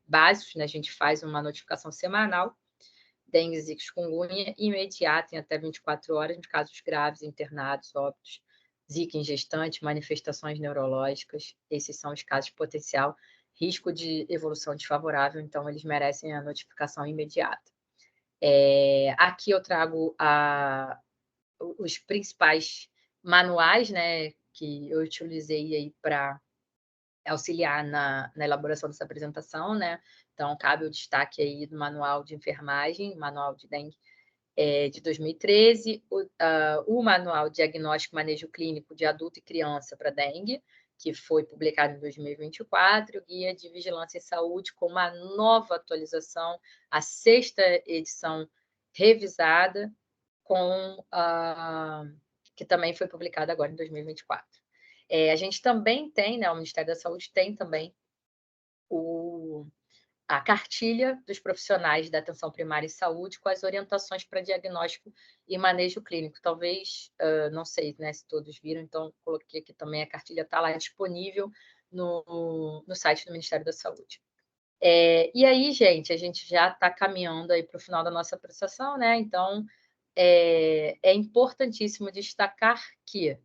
básicos, né, a gente faz uma notificação semanal, dengue, zika, chikungunya, imediata, em até 24 horas, nos casos graves, internados, óbitos, zika em gestante, manifestações neurológicas, esses são os casos de potencial risco de evolução desfavorável, então eles merecem a notificação imediata. Aqui eu trago os principais manuais, né, que eu utilizei aí para auxiliar na elaboração dessa apresentação, né? Então, cabe o destaque aí do Manual de Enfermagem, Manual de Dengue, de 2013, o Manual de Diagnóstico e Manejo Clínico de Adulto e Criança para Dengue, que foi publicado em 2024, o Guia de Vigilância em Saúde, com uma nova atualização, a 6ª edição revisada, que também foi publicada agora em 2024. A gente também tem, né, o Ministério da Saúde tem também a cartilha dos profissionais da atenção primária em saúde com as orientações para diagnóstico e manejo clínico. Talvez, não sei, né, se todos viram, então coloquei aqui também, a cartilha está lá disponível no site do Ministério da Saúde. E aí, gente, a gente já está caminhando aí para o final da nossa apresentação, né? Então, é importantíssimo destacar que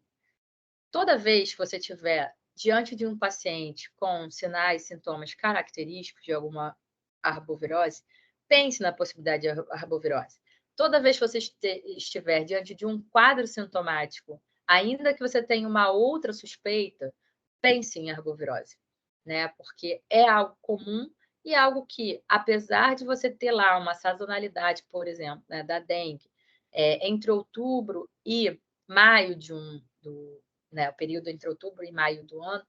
toda vez que você estiver diante de um paciente com sinais, sintomas característicos de alguma arbovirose, pense na possibilidade de arbovirose. Toda vez que você estiver diante de um quadro sintomático, ainda que você tenha uma outra suspeita, pense em arbovirose, né? Porque é algo comum e algo que, apesar de você ter lá uma sazonalidade, por exemplo, né, da dengue, entre outubro e maio né, o período entre outubro e maio do ano,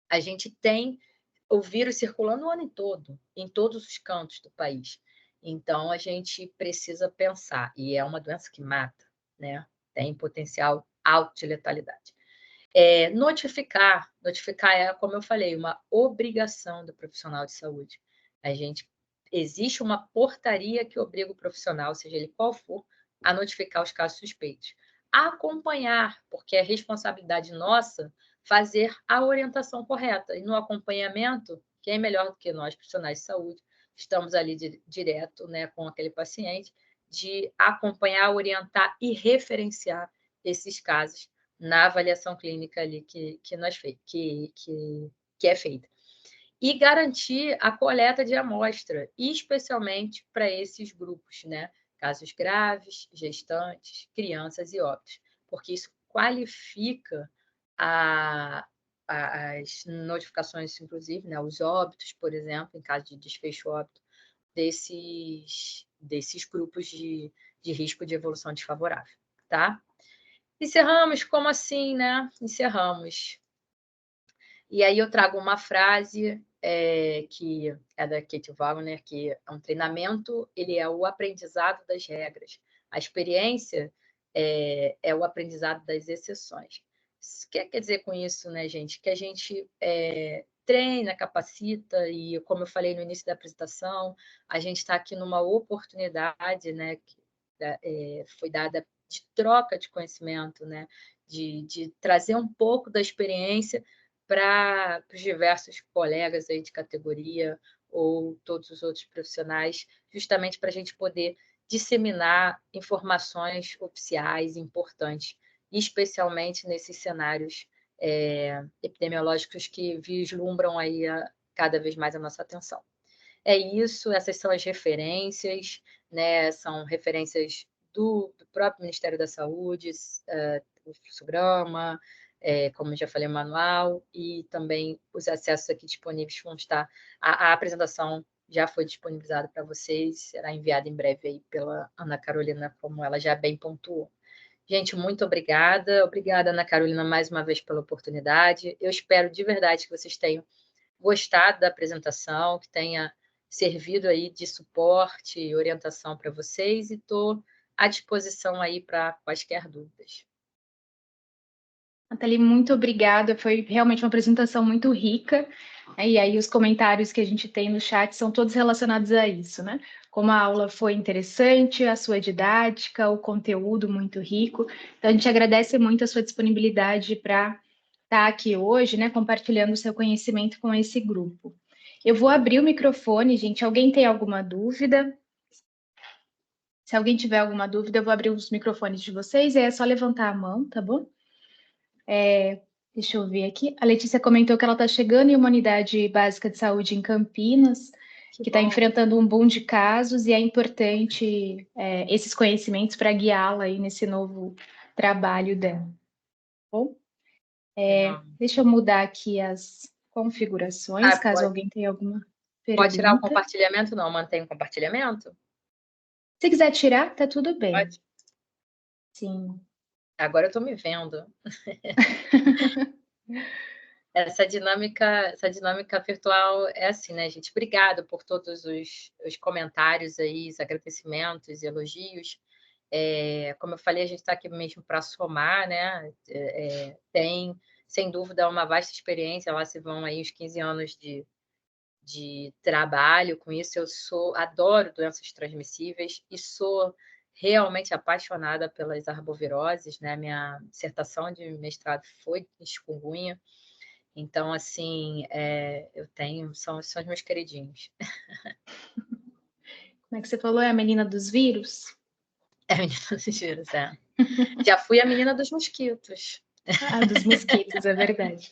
a gente tem o vírus circulando o ano todo, em todos os cantos do país. Então, a gente precisa pensar, e é uma doença que mata, né? Tem potencial alto de letalidade. Notificar é, como eu falei, uma obrigação do profissional de saúde. Existe uma portaria que obriga o profissional, seja ele qual for, a notificar os casos suspeitos. Acompanhar, porque é responsabilidade nossa fazer a orientação correta. E no acompanhamento, quem é melhor do que nós, profissionais de saúde, estamos ali direto, né, com aquele paciente, de acompanhar, orientar e referenciar esses casos na avaliação clínica ali que é feita. E garantir a coleta de amostra, especialmente para esses grupos, né? Casos graves, gestantes, crianças e óbitos, porque isso qualifica as notificações, inclusive, né? Os óbitos, por exemplo, em caso de desfecho óbito, desses grupos de risco de evolução desfavorável, tá? Encerramos? Como assim, né? Encerramos. E aí eu trago uma frase que é da Kate Wagner, que é um treinamento, ele é o aprendizado das regras. A experiência é o aprendizado das exceções. O que quer dizer com isso, né, gente? Que a gente treina, capacita, e como eu falei no início da apresentação, a gente está aqui numa oportunidade, né, que foi dada de troca de conhecimento, né, de trazer um pouco da experiência para os diversos colegas aí de categoria ou todos os outros profissionais, justamente para a gente poder disseminar informações oficiais importantes, especialmente nesses cenários epidemiológicos que vislumbram aí cada vez mais a nossa atenção. É isso, essas são as referências, né? São referências do próprio Ministério da Saúde, o fluxograma, como já falei, o manual, e também os acessos aqui disponíveis vão estar. A apresentação já foi disponibilizada para vocês, será enviada em breve aí pela Ana Carolina, como ela já bem pontuou. Gente, muito obrigada. Obrigada, Ana Carolina, mais uma vez pela oportunidade. Eu espero de verdade que vocês tenham gostado da apresentação, que tenha servido aí de suporte e orientação para vocês, e estou à disposição aí para quaisquer dúvidas. Nathalie, muito obrigada. Foi realmente uma apresentação muito rica. E aí os comentários que a gente tem no chat são todos relacionados a isso, né? Como a aula foi interessante, a sua didática, o conteúdo muito rico. Então, a gente agradece muito a sua disponibilidade para estar aqui hoje, né, compartilhando o seu conhecimento com esse grupo. Eu vou abrir o microfone, gente. Alguém tem alguma dúvida? Se alguém tiver alguma dúvida, eu vou abrir os microfones de vocês, e é só levantar a mão, tá bom? Deixa eu ver aqui. A Letícia comentou que ela está chegando em uma unidade básica de saúde em Campinas, que está enfrentando um boom de casos, e é importante esses conhecimentos para guiá-la aí nesse novo trabalho dela. Bom, deixa eu mudar aqui as configurações, caso alguém tenha alguma pergunta. Pode tirar o compartilhamento? Não, mantém o compartilhamento? Se quiser tirar, tá tudo bem. Pode? Sim. Agora eu estou me vendo. Essa dinâmica virtual é assim, né, gente? Obrigada por todos os comentários aí, os agradecimentos, elogios. Como eu falei, a gente está aqui mesmo para somar, né? Tem, sem dúvida, uma vasta experiência. Lá se vão aí os 15 anos de trabalho com isso. Eu adoro doenças transmissíveis e sou realmente apaixonada pelas arboviroses, né? Minha dissertação de mestrado foi em chikungunya. Então, assim, eu tenho, são os meus queridinhos. Como é que você falou? É a menina dos vírus? É a menina dos vírus, Já fui a menina dos mosquitos. Ah, dos mosquitos, é verdade.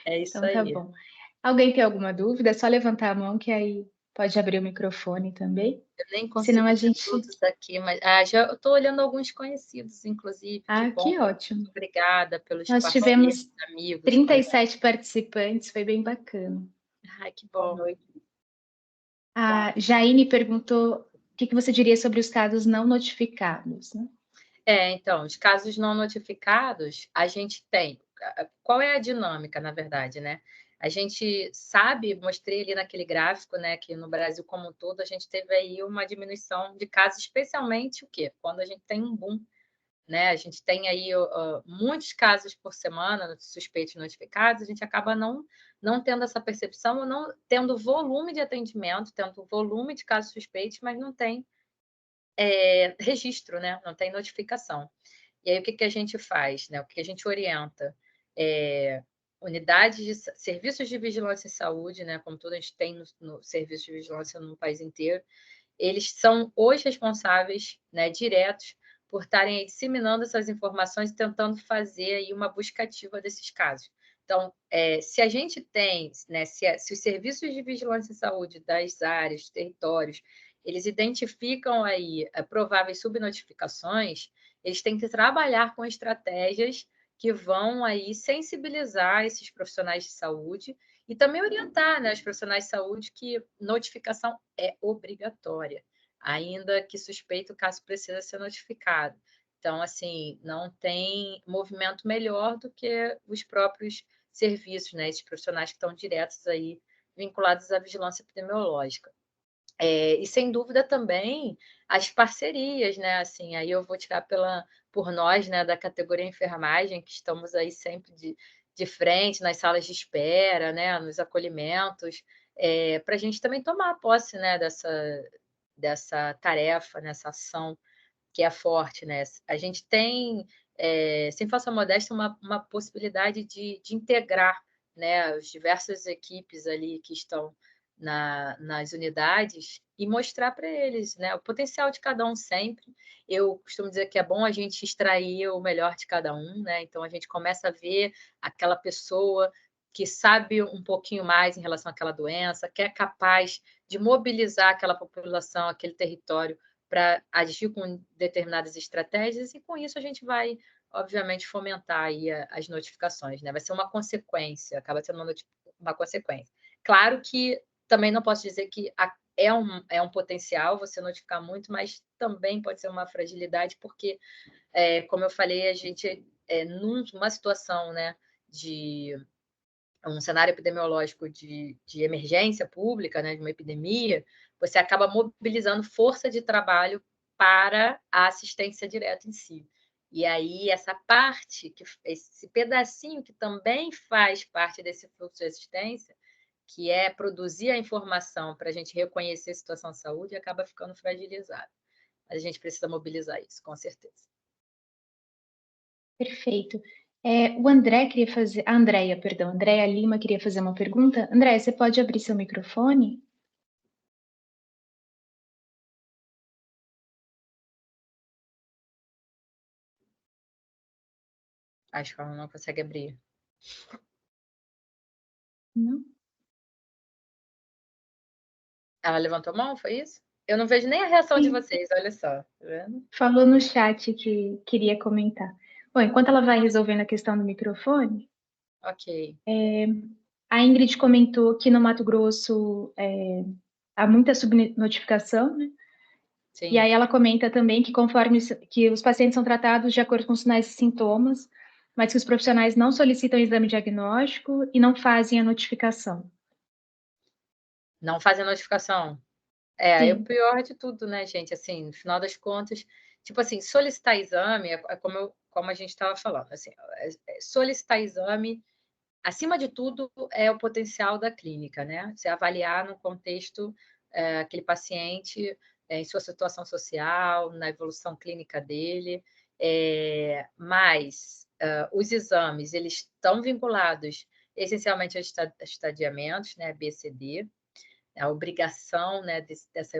É isso então, aí. Tá bom. Alguém tem alguma dúvida? É só levantar a mão que aí pode abrir o microfone também. Eu nem consigo Senão a ver gente... todos aqui, mas já estou olhando alguns conhecidos, inclusive. Ah, bom. que ótimo. Muito obrigada pelos Nós parceiros, tivemos amigos. 37 participantes, foi bem bacana. Ai, que bom. A Jaine perguntou o que você diria sobre os casos não notificados, né? Então, os casos não notificados, a gente tem. Qual é a dinâmica, na verdade, né? A gente sabe, mostrei ali naquele gráfico, né, que no Brasil como um todo a gente teve aí uma diminuição de casos, especialmente o quê? Quando a gente tem um boom, né? A gente tem aí muitos casos por semana, suspeitos notificados, a gente acaba não tendo essa percepção, ou não tendo volume de atendimento, tendo volume de casos suspeitos, mas não tem registro, né? Não tem notificação. E aí o que a gente faz, né? O que a gente orienta? Unidades de serviços de vigilância em saúde, né? Como todos a gente tem no serviço de vigilância no país inteiro, eles são os responsáveis, né, diretos, por estarem disseminando essas informações e tentando fazer aí uma busca ativa desses casos. Então, se a gente tem, né, se os serviços de vigilância em saúde das áreas, dos territórios, eles identificam aí prováveis subnotificações, eles têm que trabalhar com estratégias que vão aí sensibilizar esses profissionais de saúde e também orientar, né, os profissionais de saúde que notificação é obrigatória, ainda que suspeito o caso precisa ser notificado. Então, assim, não tem movimento melhor do que os próprios serviços, né, esses profissionais que estão diretos aí vinculados à vigilância epidemiológica. E sem dúvida também as parcerias, né? Assim, aí eu vou tirar por nós, né, da categoria enfermagem, que estamos aí sempre de frente nas salas de espera, né, nos acolhimentos, para a gente também tomar posse, né, dessa tarefa, nessa ação que é forte, né? A gente tem, sem falsa modéstia, uma possibilidade de integrar, né, as diversas equipes ali que estão nas unidades e mostrar para eles, né, o potencial de cada um sempre. Eu costumo dizer que é bom a gente extrair o melhor de cada um, né? Então a gente começa a ver aquela pessoa que sabe um pouquinho mais em relação àquela doença, que é capaz de mobilizar aquela população, aquele território para agir com determinadas estratégias, e com isso a gente vai, obviamente, fomentar aí as notificações, né? Vai ser uma consequência, acaba sendo uma consequência. Claro que também não posso dizer que é um potencial você notificar muito, mas também pode ser uma fragilidade, porque, como eu falei, a gente, numa situação, né, de um cenário epidemiológico de emergência pública, né, de uma epidemia, você acaba mobilizando força de trabalho para a assistência direta em si. E aí, essa parte, esse pedacinho que também faz parte desse fluxo de assistência, que é produzir a informação para a gente reconhecer a situação de saúde, acaba ficando fragilizado. Mas a gente precisa mobilizar isso, com certeza. Perfeito. O André queria fazer, a Andréia, perdão, Andréia Lima queria fazer uma pergunta. Andréia, você pode abrir seu microfone? Acho que ela não consegue abrir. Não? Ela levantou a mão, foi isso? Eu não vejo nem a reação de Sim, vocês, olha só, tá vendo? falou no chat que queria comentar. Bom, enquanto ela vai resolvendo a questão do microfone, Ok, a Ingrid comentou que no Mato Grosso há muita subnotificação, né? E sim. aí ela comenta também que conforme que os pacientes são tratados de acordo com sinais e sintomas, mas que os profissionais não solicitam exame diagnóstico e não fazem a notificação. Não fazem notificação. É o Sim, pior de tudo, né, gente? Assim, no final das contas, tipo assim, solicitar exame, como a gente estava falando, assim, solicitar exame, acima de tudo, é o potencial da clínica, né? Você avaliar no contexto aquele paciente em sua situação social, na evolução clínica dele, mas os exames, eles estão vinculados essencialmente a estadiamentos, né, BCD, a obrigação, né, dessa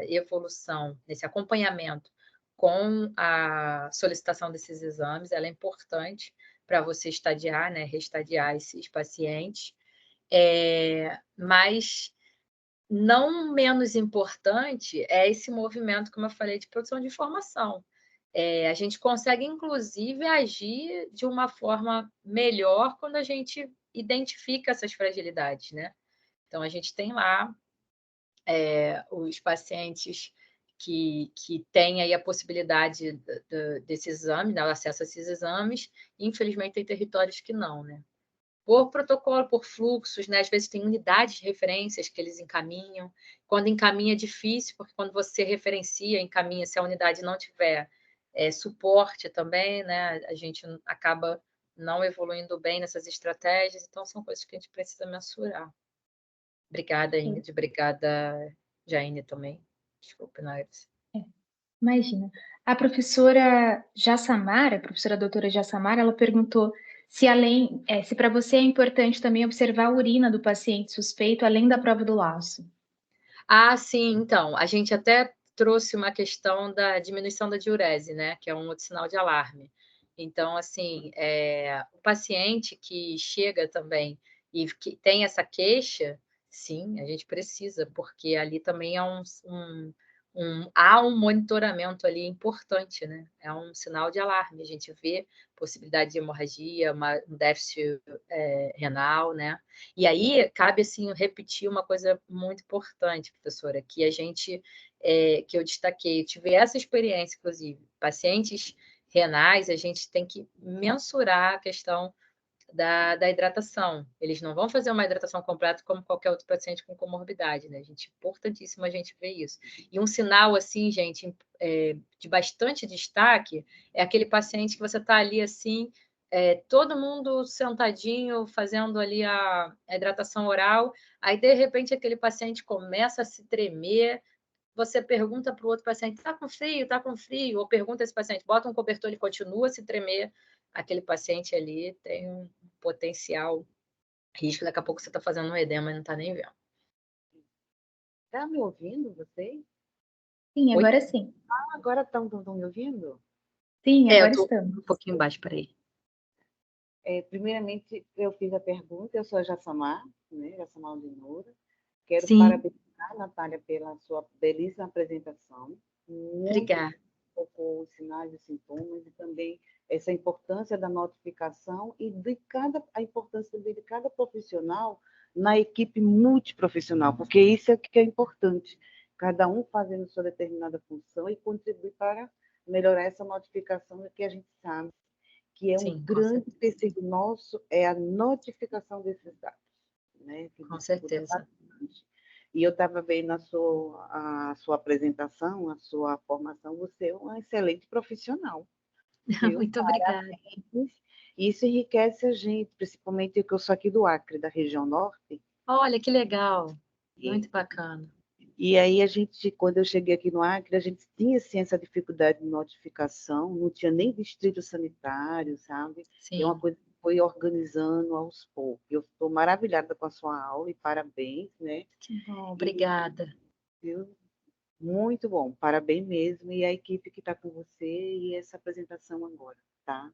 evolução, desse acompanhamento com a solicitação desses exames, ela é importante para você estadiar, né, restadiar esses pacientes, mas não menos importante é esse movimento, como eu falei, de produção de informação. A gente consegue, inclusive, agir de uma forma melhor quando a gente identifica essas fragilidades, né? Então, a gente tem lá os pacientes que têm aí a possibilidade desse exame, né, o acesso a esses exames, e, infelizmente, tem territórios que não, né? Por protocolo, por fluxos, né? Às vezes tem unidades de referências que eles encaminham. Quando encaminha é difícil, porque quando você referencia, encaminha, se a unidade não tiver suporte também, né? A gente acaba não evoluindo bem nessas estratégias, então são coisas que a gente precisa mensurar. Obrigada, sim, Ingrid. Obrigada, Jaine, também. Desculpe, Naires. imagina. A professora Jassamara, a professora doutora Jassamara, ela perguntou se para você é importante também observar a urina do paciente suspeito, além da prova do laço. Ah, sim, então, a gente até trouxe uma questão da diminuição da diurese, né, que é um outro sinal de alarme. Então, assim, o paciente que chega também e que tem essa queixa, sim, a gente precisa, porque ali também é há um monitoramento ali importante, né? É um sinal de alarme. A gente vê possibilidade de hemorragia, um déficit renal, né? E aí cabe assim repetir uma coisa muito importante, professora, que a gente que eu destaquei, eu tive essa experiência, inclusive, pacientes renais, a gente tem que mensurar a questão da hidratação. Eles não vão fazer uma hidratação completa como qualquer outro paciente com comorbidade, né? Importantíssimo a gente ver isso. E um sinal, assim, gente, de bastante destaque, é aquele paciente que você está ali, assim, todo mundo sentadinho, fazendo ali a hidratação oral, aí, de repente, aquele paciente começa a se tremer, você pergunta para o outro paciente, está com frio? Está com frio? Ou pergunta a esse paciente, bota um cobertor, ele continua a se tremer, aquele paciente ali tem um potencial risco, daqui a pouco você está fazendo um edema e não está nem vendo. Está me ouvindo, vocês? Sim, Oi? agora sim. Ah, agora estão me ouvindo? Sim, eu agora estou estamos. um pouquinho embaixo, peraí. Primeiramente, eu fiz a pergunta, eu sou a Jassamar, né? Jassamar Aldenoura. Quero Sim. parabenizar a Natália pela sua belíssima apresentação. Obrigada. Com os sinais e sintomas, e também essa importância da notificação e a importância de cada profissional na equipe multiprofissional, porque isso é o que é importante, cada um fazendo sua determinada função e contribuir para melhorar essa notificação, que a gente sabe que é um grande empecilho nosso, é a notificação desses dados, né? Com certeza. E eu estava vendo a sua apresentação, a sua formação, você é uma excelente profissional. Viu? Muito obrigada. Isso enriquece a gente, principalmente porque eu sou aqui do Acre, da região norte. Olha, que legal. Muito bacana. E aí quando eu cheguei aqui no Acre, a gente tinha assim, essa dificuldade de notificação, não tinha nem distrito sanitário, sabe? Sim. É uma coisa que foi organizando aos poucos. Eu estou maravilhada com a sua aula e parabéns, né? Que bom, obrigada. Muito bom, parabéns mesmo. E a equipe que está com você e essa apresentação agora, tá?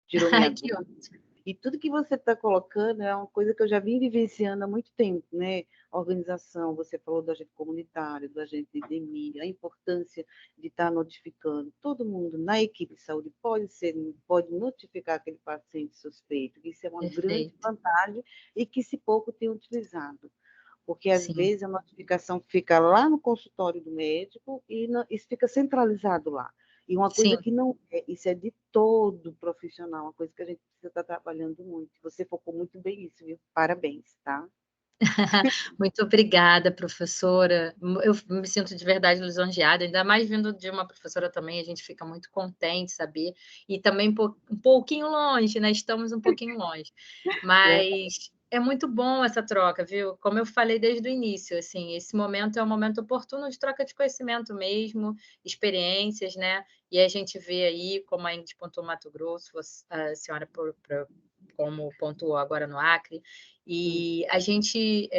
Tirou minha dúvida. E tudo que você está colocando é uma coisa que eu já vim vivenciando há muito tempo, né? Organização, você falou do agente comunitário, do agente de endemia, a importância de estar notificando. Todo mundo na equipe de saúde pode notificar aquele paciente suspeito, isso é uma grande vantagem e que se pouco tem utilizado. Porque, às vezes, a notificação fica lá no consultório do médico e isso fica centralizado lá. E uma coisa que não é, isso é de todo profissional, uma coisa que a gente precisa estar trabalhando muito. Você focou muito bem isso, viu? Parabéns, tá? Muito obrigada, professora. Eu me sinto de verdade lisonjeada, ainda mais vindo de uma professora também, a gente fica muito contente, saber, e também um pouquinho longe, né? Estamos um pouquinho longe, mas é muito bom essa troca, viu? Como eu falei desde o início, assim, esse momento é um momento oportuno de troca de conhecimento mesmo, experiências, né? E a gente vê aí, como a Ingrid pontuou Mato Grosso, a senhora como pontuou agora no Acre, e a gente,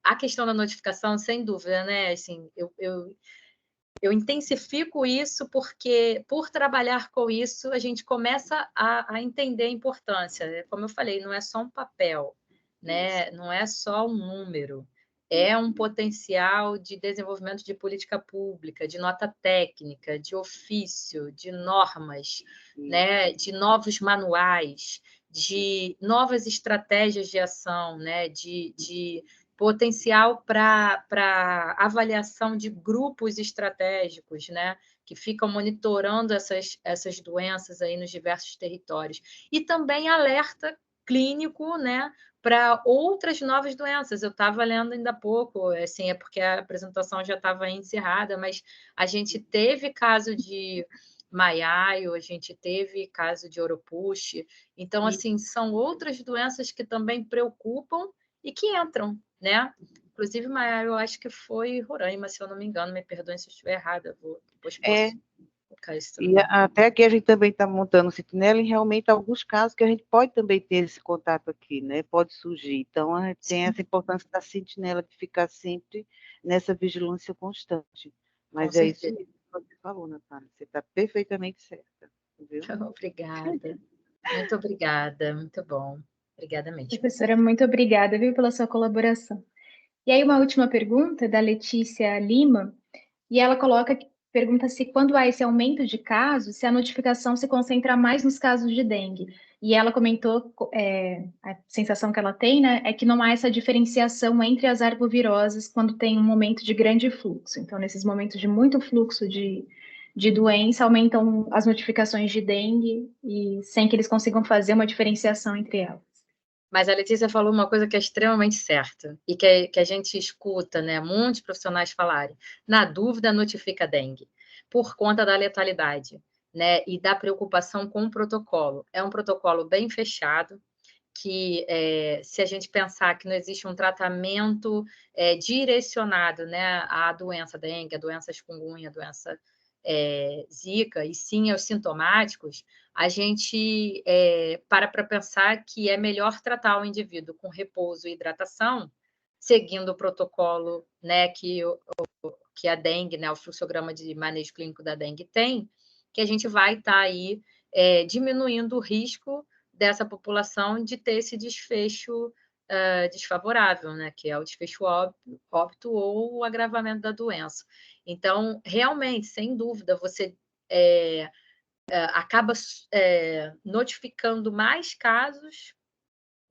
a questão da notificação, sem dúvida, né? Assim, eu intensifico isso porque, por trabalhar com isso, a gente começa a entender a importância. Como eu falei, não é só um papel, né? Não é só um número. É um potencial de desenvolvimento de política pública, de nota técnica, de ofício, de normas, né? De novos manuais, de novas estratégias de ação, né? De potencial para avaliação de grupos estratégicos, né, que ficam monitorando essas doenças aí nos diversos territórios. E também alerta clínico, né, para outras novas doenças. Eu estava lendo ainda há pouco, assim, é porque a apresentação já estava encerrada, mas a gente teve caso de Maiaio, a gente teve caso de Oropuche. Então, assim, são outras doenças que também preocupam e que entram, né? Inclusive, Maiara, eu acho que foi Roraima, se eu não me engano, me perdoem se eu estiver errada, depois posso colocar isso também. E até aqui a gente também está montando o Sentinela e realmente alguns casos que a gente pode também ter esse contato aqui, né? Pode surgir. Então, a gente tem essa importância da Sentinela de ficar sempre nessa vigilância constante. Mas é isso mesmo que você falou, Natália, você está perfeitamente certa. Viu? Obrigada. Muito obrigada, muito bom. Obrigada mesmo. Professora, muito obrigada, viu, pela sua colaboração. E aí, uma última pergunta da Letícia Lima, e ela pergunta se quando há esse aumento de casos, se a notificação se concentra mais nos casos de dengue. E ela comentou, a sensação que ela tem, né, é que não há essa diferenciação entre as arboviroses quando tem um momento de grande fluxo. Então, nesses momentos de muito fluxo de de doença, aumentam as notificações de dengue e sem que eles consigam fazer uma diferenciação entre elas. Mas a Letícia falou uma coisa que é extremamente certa e que a gente escuta, né, muitos profissionais falarem. Na dúvida, notifica dengue, por conta da letalidade, né, e da preocupação com o protocolo. É um protocolo bem fechado, que se a gente pensar que não existe um tratamento direcionado, né, à doença dengue, à doença chikungunya, à doença zika, e sim aos sintomáticos, a gente para pensar que é melhor tratar o indivíduo com repouso e hidratação, seguindo o protocolo, né, que a dengue, né, o fluxograma de manejo clínico da dengue tem, que a gente vai estar aí diminuindo o risco dessa população de ter esse desfecho desfavorável, né, que é o desfecho óbito ou o agravamento da doença. Então, realmente, sem dúvida, você acaba notificando mais casos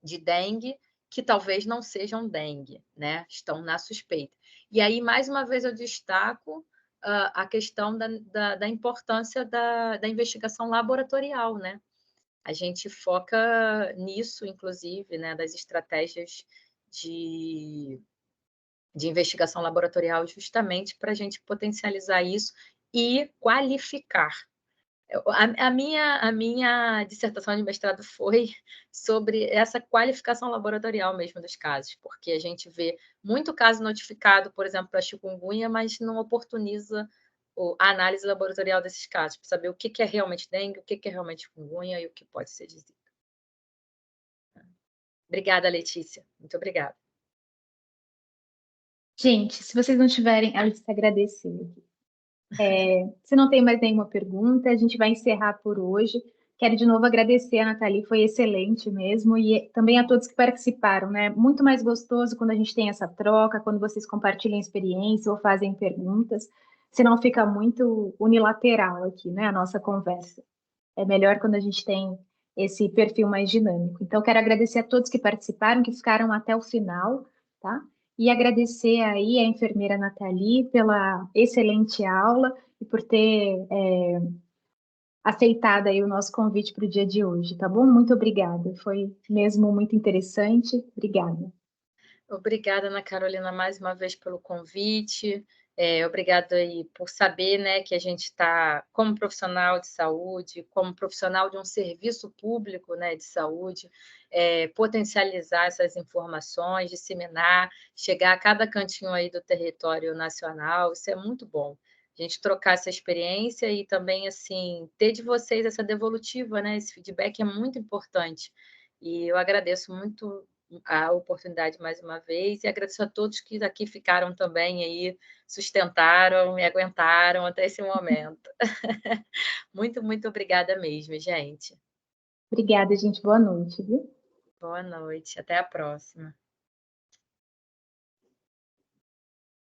de dengue que talvez não sejam dengue, né? Estão na suspeita. E aí, mais uma vez, eu destaco a questão da importância da investigação laboratorial, né? A gente foca nisso, inclusive, né, das estratégias de investigação laboratorial, justamente para a gente potencializar isso e qualificar. A minha dissertação de mestrado foi sobre essa qualificação laboratorial mesmo dos casos, porque a gente vê muito caso notificado, por exemplo, para chikungunya, mas não oportuniza a análise laboratorial desses casos, para saber o que é realmente dengue, o que é realmente chikungunya e o que pode ser de zika. Obrigada, Letícia. Muito obrigada. Gente, se vocês não tiverem, a Alice agradecendo. Se não tem mais nenhuma pergunta, a gente vai encerrar por hoje. Quero de novo agradecer a Nathalie, foi excelente mesmo, e também a todos que participaram, né? Muito mais gostoso quando a gente tem essa troca, quando vocês compartilham experiência ou fazem perguntas, senão fica muito unilateral aqui, né? A nossa conversa. É melhor quando a gente tem esse perfil mais dinâmico. Então, quero agradecer a todos que participaram, que ficaram até o final, tá? E agradecer aí a enfermeira Nathalie pela excelente aula e por ter aceitado aí o nosso convite para o dia de hoje, tá bom? Muito obrigada, foi mesmo muito interessante. Obrigada. Obrigada, Ana Carolina, mais uma vez pelo convite. Obrigada aí por saber, né, que a gente está, como profissional de saúde, como profissional de um serviço público, né, de saúde, potencializar essas informações, disseminar, chegar a cada cantinho aí do território nacional. Isso é muito bom. A gente trocar essa experiência e também, assim, ter de vocês essa devolutiva, né? Esse feedback é muito importante. E eu agradeço muito a oportunidade mais uma vez e agradeço a todos que aqui ficaram também aí, sustentaram e aguentaram até esse momento. Muito, muito obrigada mesmo, gente. Obrigada, gente. Boa noite, viu? Boa noite, até a próxima.